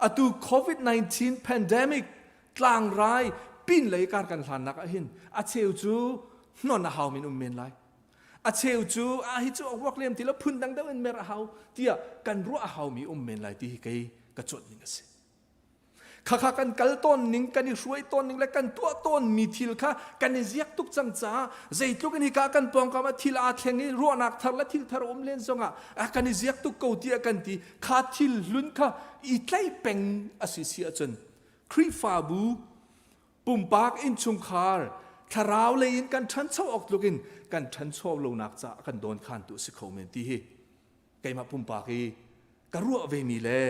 atu COVID-19 pandemic tlang rai Pinlei kar kan hlan nak a hin a cheu chu non a haw min men lai a cheu chu a hi chu work lem ti lo phun dang dang en mer a haw tia kan ru a haw mi men lai ti kai ka chot ning ase kha kan kal ton ning kan i hruai ton ning la kan tu ton mi thil kha kan ziak tuk chang cha zeitluk ni ka kan pong ka ma thil a thleng ru nak thar la thil thar len zonga a kan ziak tuk ko tia kan ti kha thil lun kha I tlai peng asisi a chun Khrihfabu pumpak in chungkhar tharau le in kan than chaw ok lukin kan than chaw lo nak cha kan don khan tu si khomen ti hi kaima pumpak hi ka ruwa ve mi le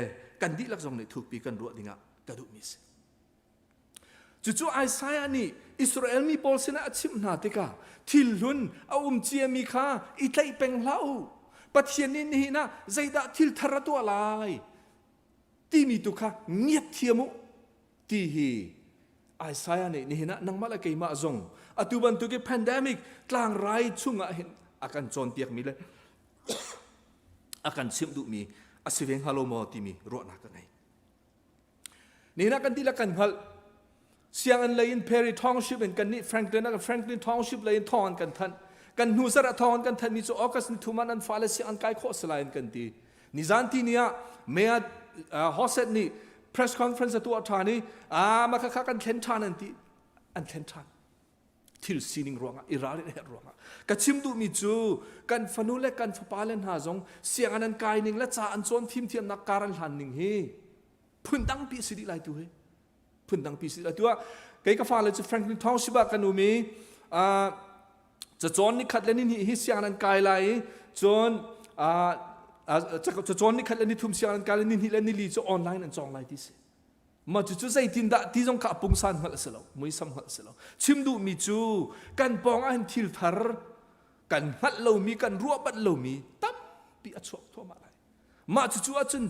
kan di lak jong nei thuk pi kan ruwa dinga ka du mi se จู่ๆไอซายานี่อิสราเอลมีบอลเสนาชิมนาติกาทิลลุนเอาเจียมีค่าอิตไลเป็งเล่าปัจเจียนนี่นะใจดาทิลทระตัวลายที่มีตุกะเงียบเทียมุที่ฮีไอซายานี่นะนังมาละเกยมาจงอตุบันตุกะ pandemic กลางไรชุ่งเห็นอาการจนเปียกมีเลยอาการชิมดุมีอาศิเวงฮัลโลมอที่มีรอนักกันไงนี่นะกันที่ละกันฮัลเสียงอันเลยอินเพรีทองชิปเป็นกันนี่แฟรงค์ลินนะแฟรงค์ลินทองชิปเลยอินทอนกันทันกันนูซาระทอนกันทันมีจูออกัสนิทุมันอันฟาเลเซียอันไกโคสลายกันทีนิจันทีเนี่ยเมียฮอสเซตนี่ press conference ตัวทานี่มาคักกันเข็นทานอันทีอันเข็นทานทิลซีนิงรวงอิราลิเนรวงกันชิมดูมีจูกันฟนุเล็กกันฟปาเลนหาจงเสียงอันนั้นกายนิงและจ่าอันโซนทีมเทียมนักการันหันนิงเฮพุ่นตั้งปีสิริไลตัวเฮพุ่นตั้งปีสิริไลตัวเกย์ก็ฟังเลยจะแฟรงค์ลินทองชิบะกันนูมีจะจอนนี่ขัดเลนินฮิเสียงอันนั้นกายไลจนจะจอนนี่ขัดเลนินทุ่มเสียงอันนั้นกายเลนินฮิเลนิลีจะออนไลน์อันจองไลที่สิมาจู่ๆใจทินดาที่จงขับปุงสันหัดเสลาไม่ซ้ำหัดเสลาชิมดูมีจูกันปองอันทิลทาร์กันหัดเหลามีกันรัวบัดเหลามีตั้มปีอัดชกทั่วมาเลยมาจู่ๆอันจน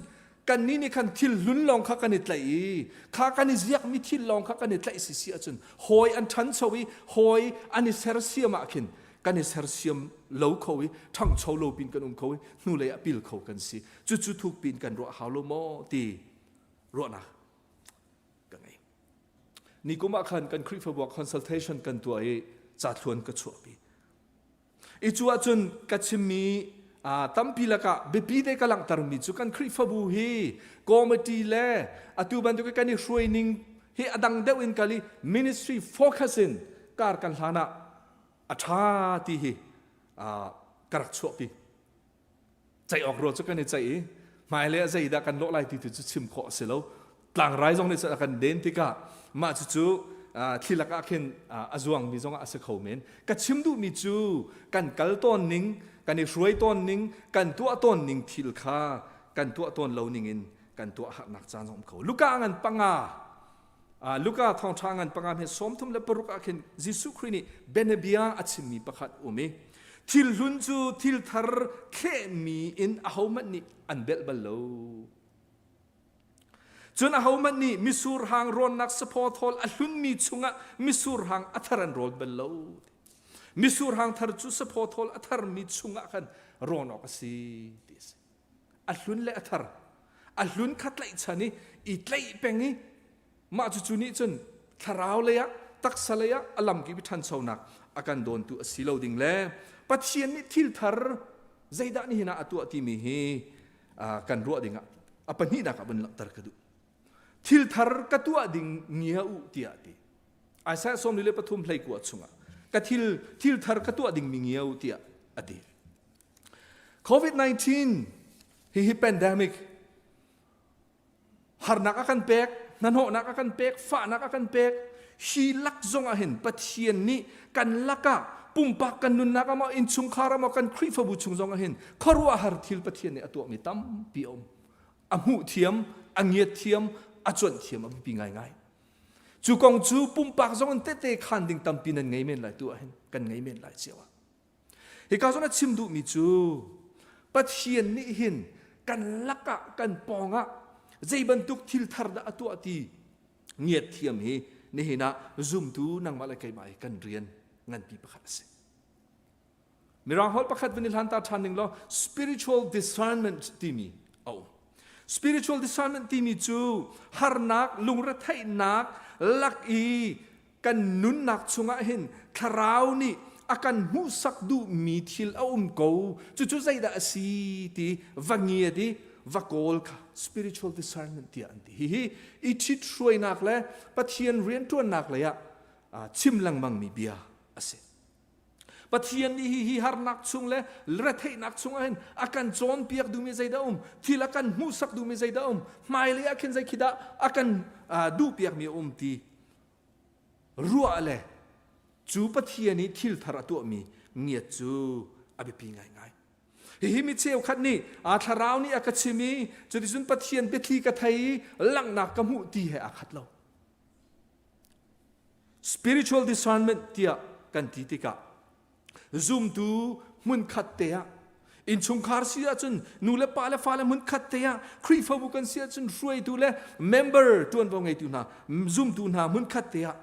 กันนี่คันทิลลุนลองข้ากันนิดไหลข้ากันนิเสียกมีทิลลองข้ากันนิดไหลสิสิอันจนหอยอันทันสวีหอยอันนิเซอร์เซียมาขินกันนิเซอร์เซียมเหลาเขาวิทั้งชาวโลปินกันเขาวินู่เลยปิลเขากันสิจู่ๆทุกปินกันรัวฮาโลโมตีรัวนะนี่ก็มาขันกันคริฟบอก consultation กันตัวไอ้จัดทวนกระชัวปีอีจัวจนกัจมีตั้มปีละกะเบปีเดกลังตารมีจุกันคริฟบูฮีกอมตีเล่อตุบันตุกันนี่ช่วยนิ่งเฮอดังเดวินกาลี ministry focusing การกันฐานะอัฐาที่ฮีกระชัวปีใจออกรถจุกันนี่ใจหมายเลยใจดักกันโลกไล่ที่จุดชิมขอเสียแล้วหลังไรจงนี่จะกันเดินที่กะมาจู่ๆที่ละก็เข็นอาจวงมีจงอาศัยเขาเหม็นกันชิมดูมีจู่กันกัลต้นนิ่งกันนี่รวยต้นนิ่งกันตัวต้นนิ่งทิลข้ากันตัวต้นเหลานิ่งอินกันตัวหักหนักจานของเขาลูกอันปังลูกทองทางอันปังเห็นสมทุมและปรุกเข็นยิสุครินีเบเนบียอาชิมีประคัดอุเมทิลลุนจู่ทิลทาร์เคมีอินอาหมันนี่อันเบลบลโลจนอาหมันนี่มิสูร์หางรอนนักสปอร์ตฮอลอัลลุนมีชุงะมิสูร์หางอัทรันโรลเบลโลมิสูร์หางทาร์จูสปอร์ตฮอลอัทรันมีชุงะกันรอนออกสิดิสอัลลุนเลอัทรันอัลลุนขัดไล่ชานี่อีไล่เป็งนี่มาจู่ๆนี่จนทาราวเลยะตักสเลยะอัลลัมกิบิทันชาวนักอาการโดนตัวสิโลดิงเล่ปัจเจียนนี่ทิลทาร์ใจด้านนี้นะตัวที่มีเฮกันรัวดิงะอปันนี่นักบันลักตรกดูทิลทาร์กตัวดิ่งเงียอุติอาติอาศัยสมนิเลปทุมเพลย์กวดสุงะกทิลทาร์กตัวดิ่งมีเงียอุติอาติ COVID-19 ฮิpandemic หานักกันเป็กนันโหนักกันเป็กฝ่านักกันเป็กชีลักจงอาเห็นปัจเจียนนี้กันลักะปุ่มปากกันนุนนักมาอินชุงคารามากันคริฟบุชงจงอาเห็นขรัวหาร์ทิลปัจเจียนนี้ตัวมีตั้มปีอมอหูเทียมอังเงียเทียมอาจวนเทียมมันปีง่ายๆจู่กงจู่ปุ่มปากจงอันเตะขันดิ่งตั้มปีนั้นไงเมนหลายตัวเห็นกันไงเมนหลายเจ้าเหตุการณ์นั้นชิมดูมีจู่ปัจเจียนนี้เห็นกันลักะกันปองะใจบรรทุกทิลทาร์ดตัวที่เงียเทียมเฮนี่เห็นนะซุ่มดูนังมาเลยไกลมากันเรียนงันปีประคัดสิมีรางฮอลประคัดวันนี้ทันตาทันหนึ่งแล้ว spiritual discernment ที่มีเอา spiritual discernment ที่มีจู่ฮาร์นักลุงระไทนักลักอีกันนุนนักชงะเห็นคราวนี้อาการหูสักดูมีทิลเอากูจู่ๆใจด่าสีที่วังเงียดีวักโกลค่ะ spiritual discernment ที่อันที่อีชิดช่วยนักเลยปะเทียนเรียนตัวนักเลยอะชิมลังมังมีเบียอาศัยปะเทียนนี่ฮิฮาร์นักชงเลยระเทนักชงเห็นอาการโจนเปียกดูมีใจดมที่ละกันหูสักดูมีใจดมไม่เลยอาการใจคิดอาการดูเปียกมีที่รัวเลยจูปะเทียนนี้ทิลทาร์ตัวมีเงียจูอภิปีง่ายฮิมิเชลขัดนี่ทาราวนี่อากาศมีจุดที่สุนปะเทียนเบทีกะไทยลังนักกะมุตีให้อาคัดเรา spiritual discernment tia kan titika zoom tu mun khat te ya in chung khar sia chun nu le pa le fa le mun khat te ya Khrihfabu kan sia chun ruai tu le member tuan bo ngai tu na zoom tu na mun khat te ya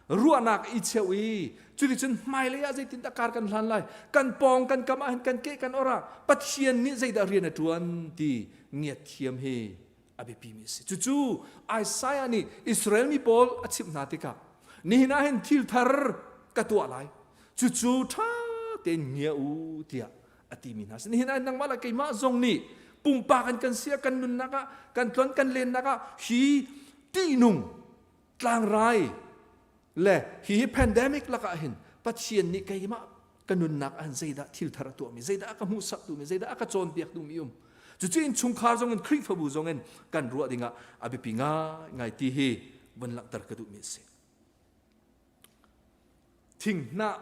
ruanak i chewi chudi chun mai le ya zaitin ta kar kan hlan lai kan pong kan kama kan ke kan ora pathian ni zaida rian tuan ti ngiat thiam he abi pi mi se chu Isaiah ni Israel mi pol achip na tika ni hina hen thil thar ka tu alai chu tha te nia u tia ati mi nas ni hina nang mala kai ma zong ni pum pa kan sia kan nun naka kan tlon kan len naka hi ti nung tlang rai le hi pandemic laka hin pathian ni kai ma kanun nak an zaida thil thar tu mi zaida ka mu sak tu mi zaida ka chon piak tu mi chu in chung khar zong en Khrihfabu zong en kan ruwa dinga abi pinga ngai ti hi ban lak tar ka du mi se thing na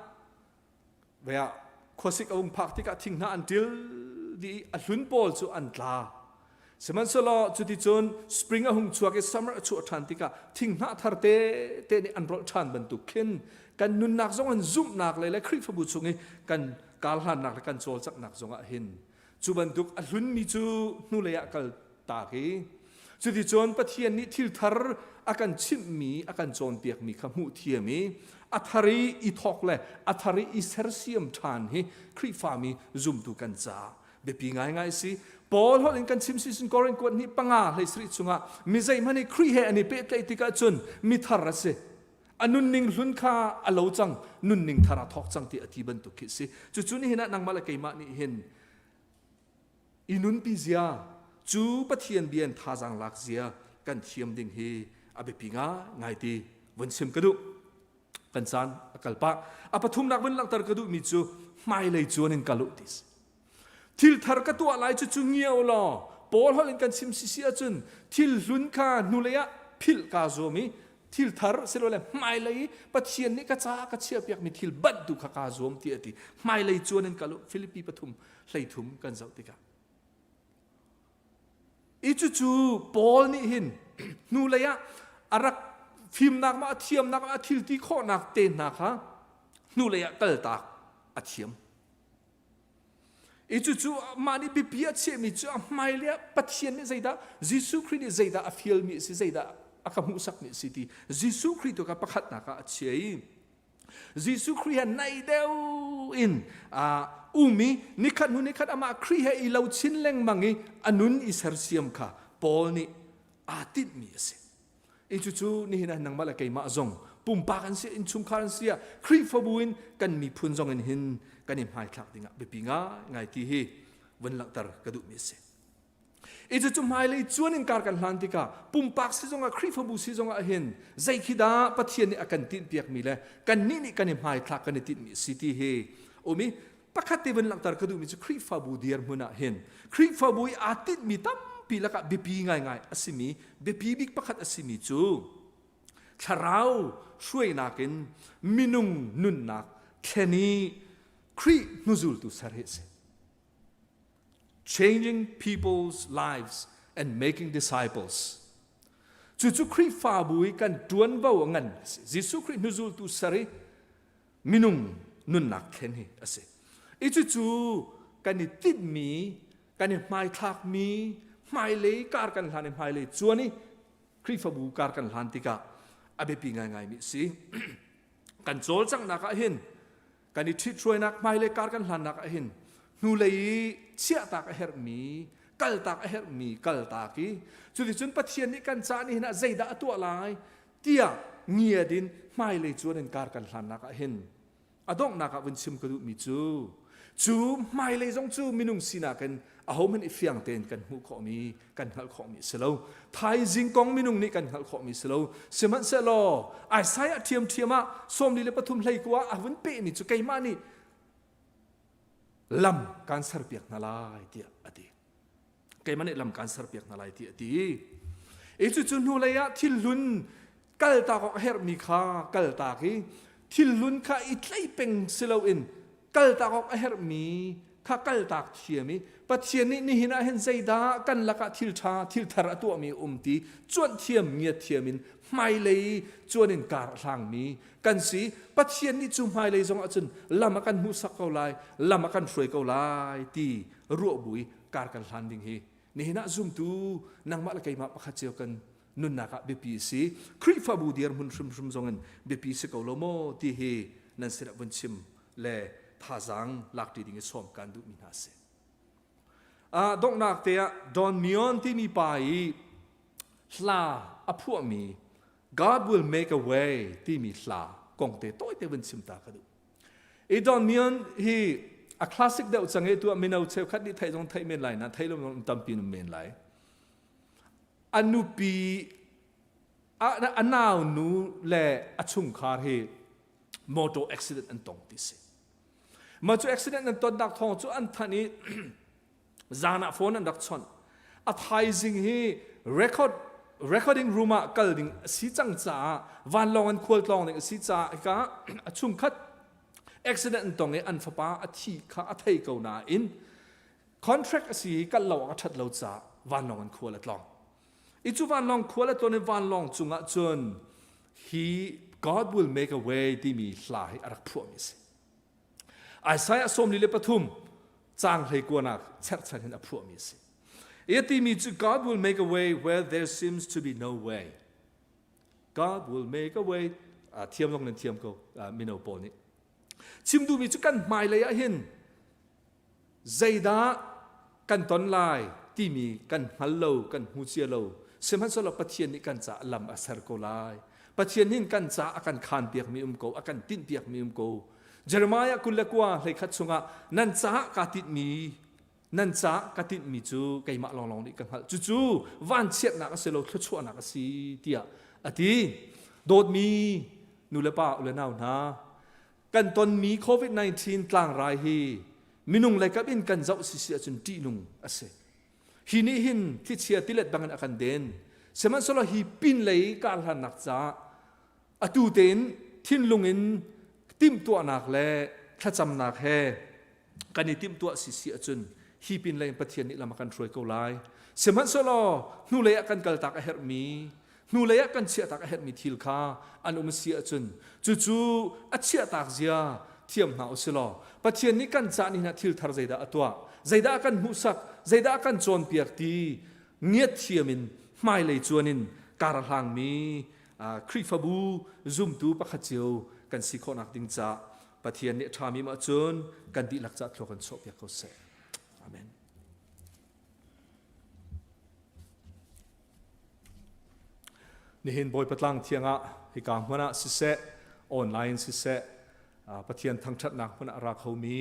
baya khosik awung phak ti ka thing na until di ahlun pol chu an tla seman solo chu ti chon spring a hung chuak e summer chu than ti ka thing na thar te ni an ro than ban tu khin kan nun nak zong an zoom nak le Khrihfabu chungi kan kal han nak kan chol chak nak zong a hin chu ban duk ahlun mi chu nu le ya kal ta ki chu ti chon pathian ni thil thar akan chim mi akan chon piak mi khamu thiami athari i thok le athari i sersiam than hi Khrihfami zoom tu kan cha be pi ngai si Paul hol in kan chim si sin korin kwat ni panga le sri chunga mi zai mani Khrih he ani pe tlai tika chun mi thar se anun ning hlun kha alo chang nun ning thara thok chang ti ati ban tu khi si chu ni hina nang mala keima ni hin inun pi zia chu pathian bian tha jang lak zia kan thiam ding hi abe pinga ngai ti wan sim kadu kan san akalpa apathum nak ban lak tar kadu mi chu mai lei chuan in kalu tis thil thar ka tu alai chu ngiaw lo Paul hol in kan sim si sia chun thil hlun kha nuleya phil ka zomi thil thar selole mai lei pathian ni ka cha ka chia piak mi thil bad du kha ka zom ti ati mai lei chuan in kalu Philippi pathum hlei thum kan zau tika chu Paul ni hin nu leya arak phim nak ma thiam nak ma thil ti kho nak te nak ha nu leya kal tak athiam chu mani bipia che mi chu mai le pathian ni zaida Jesu Christ ni zaida a feel mi si zaida akamu sak ni si ti Jesu Christ to ka pakhat na ka achei Jesu Christ nai deu in umi nikhat ama Khrih he i lo chin leng mangi anun i sersiam kha Paul ni atit mi ase chu ni hina nang mala kai ma zong pumpa kan si in chung kharan sia Khrihfabu in kan mi phun zong in hin kan im hai thak dinga bepinga ngai ti hi wan lak tar kadu mi se chu mai le chuan in kar kan hlantika pumpak si zonga Khrihfabu si zonga hin zai khida pathian ni akan tin piak mi le kan ni kan im hai thak kan tin mi si ti hi omi pakhati wan lak tar kadu mi chu Khrihfabu diar muna hin Khrihfabu atit mi tam pilaka bepi ngai asimi bepi big pakhat asimi chu tharau shuai nakin minung nun nak theni Khrih nuzul tu sarhese changing people's lives and making disciples chu Khrihfabu kan tuan bau ngan Jesu Khrih nuzul tu sari minung nun nak theni ase chu kan tit mi kan mai thak mi mai le kar kan hlan mai le chuani Khrihfabu kar kan hlan tika abe pi ngai mi si kan chol chang na ka hin kan i thi troi nak mai le kar kan hlan na ka hin nu le chia ta ka her mi kal ta ka her mi kal ta ki chu ti chun pathian ni kan cha ni na zaida atu alai tia ngia din mai le chuan kar kan hlan na ka hin adong na ka win sim ka du mi chu mai le jong chu minung sina kan ahomen ifiang ten kan hu kho mi kan hal kho mi selo thai jing kong minung ni kan hal kho mi selo seman selo Isaiah thiama som li le pathum hlei kwa avun pe ni chu kai ma ni lam kan sar piak na lai ti ati kai ma ni lam kan sar piak na lai ti ati chu nu le ya thil lun kal ta ko her mi kha kal ta ki thil lun kha i tlai peng selo in kal ta ko her mi ข้ากัลตักเทียมีปัจเจียนนี่หินะเห็นใจดากันละกะทิลชาทิลทาระตัวมีตีจวนเทียมเงียเทียมินไม่เลยจวนอินการทางมีกันสิปัจเจียนนี่จุ่มไม่เลยจงอาจารย์ลำมากันมุสักเกาไลลำมากันช่วยเกาไลตีรัวบุยการกันทันดิ่งฮีนี่หินะจุ่มตูนางมาละไกมาปะขัดเจียวกันนุนนักเบปีสีคริฟาบูเดียร์มุนชุมจงเงินเบปีสีเกาโลโมตีฮีนั่นสิระบุญชิมเล่ท่าจังหลักดีดิ่งสมกันดูมินาเซดอกนักเตะดอนมิออนที่มีไปลาอพวกมี God will make a way ที่มีลากงเตะตัวเตะบุญชิมตากันดูดอนมิออนฮีคลาสสิกเดาจังเอตัวมินาอุเชลคัดดิไทยจงไทยเมนไลนะไทยลมตัมปีนเมนไลอนุปีอันนาวนูเล่อชุงคาร์เฮมอเตอร์อุบิเหตุอันตรงที่สิมาจู่อุบิเหตุอันตรงดักทองจู่อันท่านี้จานาโฟนอันดักชนอัฐายจิงฮี recording room อ่ะกัลดิงสีจังจ้าวันลองอันควอลลองดิงสีจ้าอีกอ่ะชุมคัดอุบิเหตุอันตรงนี้อันฟ้าป้าอัฐีข้าอัฐายเกาหนาอิน contract สีกัลเราอัฐเราจ้าวันลองอันควอลลองอีจูวันลองควอลตัวนี้วันลองจุงอ่ะจน God will make a way ที่มีหลายอารักพวกมิสิไอ้สายสมลิเลปทุมจางให้กวนนักเชิดชันเห็นพวกมิสิที่มีจู God will make a way where there seems to be no way God will make a way เทียมลงนั้นเทียมก็มิโนโปนี่ชิมดูมีจูกันหมายเลยเห็นใจดากันตอนลายที่มีกันฮัลโหลกันฮูเซียโลเสมันสลบปะเทียนนี่กันจะลำอัสรโกลายปะเทียนหินกันจ้าอาการขานเปียกมีโกอาการตินเปียกมีโกเจอร์มายากุลเลกัวเลยขัดสงะนันจ้ากาติดมีนันจ้ากาติดมีจูไก่มาลองนี่กันฮัลจู่วันเชียดนักเสลทุชัวนักสีเตียอดีโดดมีนูเลป้าอุเลนาวนากันตอนมีโควิด-19 กลางรายฮีมินุงเลยกับอินกันเจ้าสิเสียจนตีนุงอเซฮินี่หินที่เชียติเล็ดบังกันอาการเด่นเสมันสละฮีปินเลยการหันนักจ้าอตูเต็นทินลุงอินติมตัวนักเล่ถ้าจำนักแห่กันนี่ติมตัวสิเสียจนฮีปินเลยปะเทียนนี่ละมากันช่วยเขาไล่เสมันสละนูเลยกันกัลตักเฮรมีนูเลยกันเชียตักเฮรมีทิลคาอันอุมเสียจนจู่อัจเชียตักเสียเทียมหาอุสลอปะเทียนนี่กันจานี่นะทิลทาร์ใจดาอัตัวใจดากันมุสักใจดากันโจนเปียกตีเงียดเทียมินไม่เลยจวนินการหลังมีคริฟาบูซุ่มตูปะขัดเจียวกันสิโคนักดิงจ้าปะเทียนเนี่ยทามีมาจนกันดีหลักจัดโลกันโซเปียกเขาเสออาเมนนี่เห็นบ่อยปัตลังเทียงอ่ะให้การมันอ่ะสิเสออนไลน์สิเสปะเทียนทั้งชัดหนักมันรักเขามี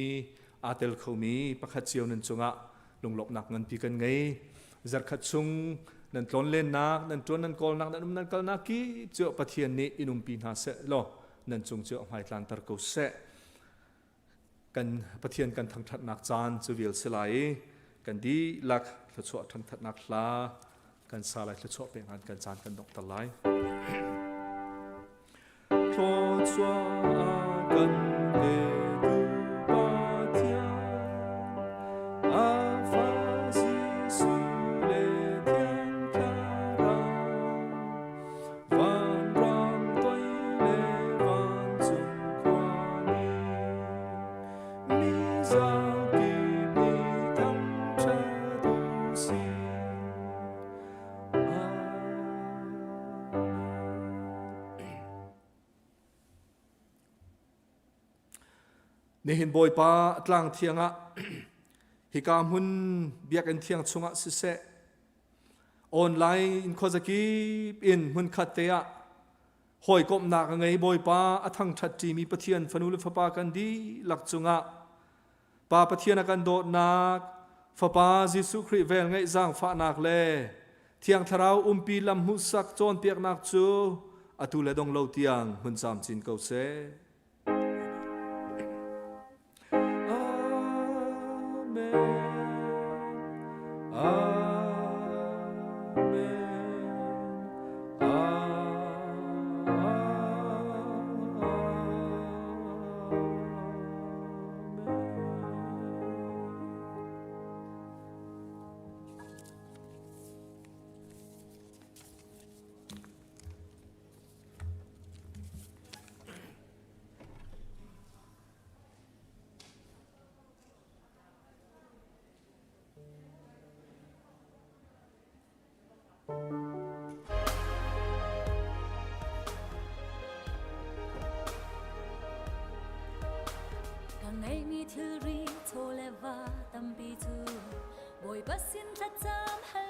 อาเตลเขามีปะขัดเจียวนั่นจงอ่ะลงหลบหนักเงินปีกันไงจัดขัดซุงนั่นต้นเล่นนักนั่นต้นนั่นกอลนักนั่นกอลนักกี่เจ้าปะเทียนนี้อินุมปีนาเสลอนั่นจงเจ้าหมายตานตะโกเสกันปะเทียนกันทั้งทัดนักจานจะเวียลสลายกันดีหลักทศวรรษทั้งทัดนักลากันสลายทศวรรษเป็นงานกันจานกันดอกตะไลทศวรรษกันเดดูปะเทียนอาฟาซิสุเลเทียนคาราวันรังตัวเลวันจุงความีซากิมีทั้งชาดูสีนี่เห็นบ่อยป้าตลางเทียงอ่ะฮิกามุนเบียกันเทียงชงอ่ะสิเสออนไลน์อินโคสกีอินมุนขัดเตะหอยกบหนักไงบ่อยป้าอทั้งชัดจีมีปะเทียนฟนุลฟ้าป้ากันดีหลักชงอ่ะป้าปะเทียนกันโดดหนักฟ้าป้าจิสุคริเวลไงจางฟ้าหนักเล่เทียงทาราวปีลำมุสักโจนเปียกหนักจูอตุเลดงเลาเตียงมุนจามจินเกาเส sin cha cham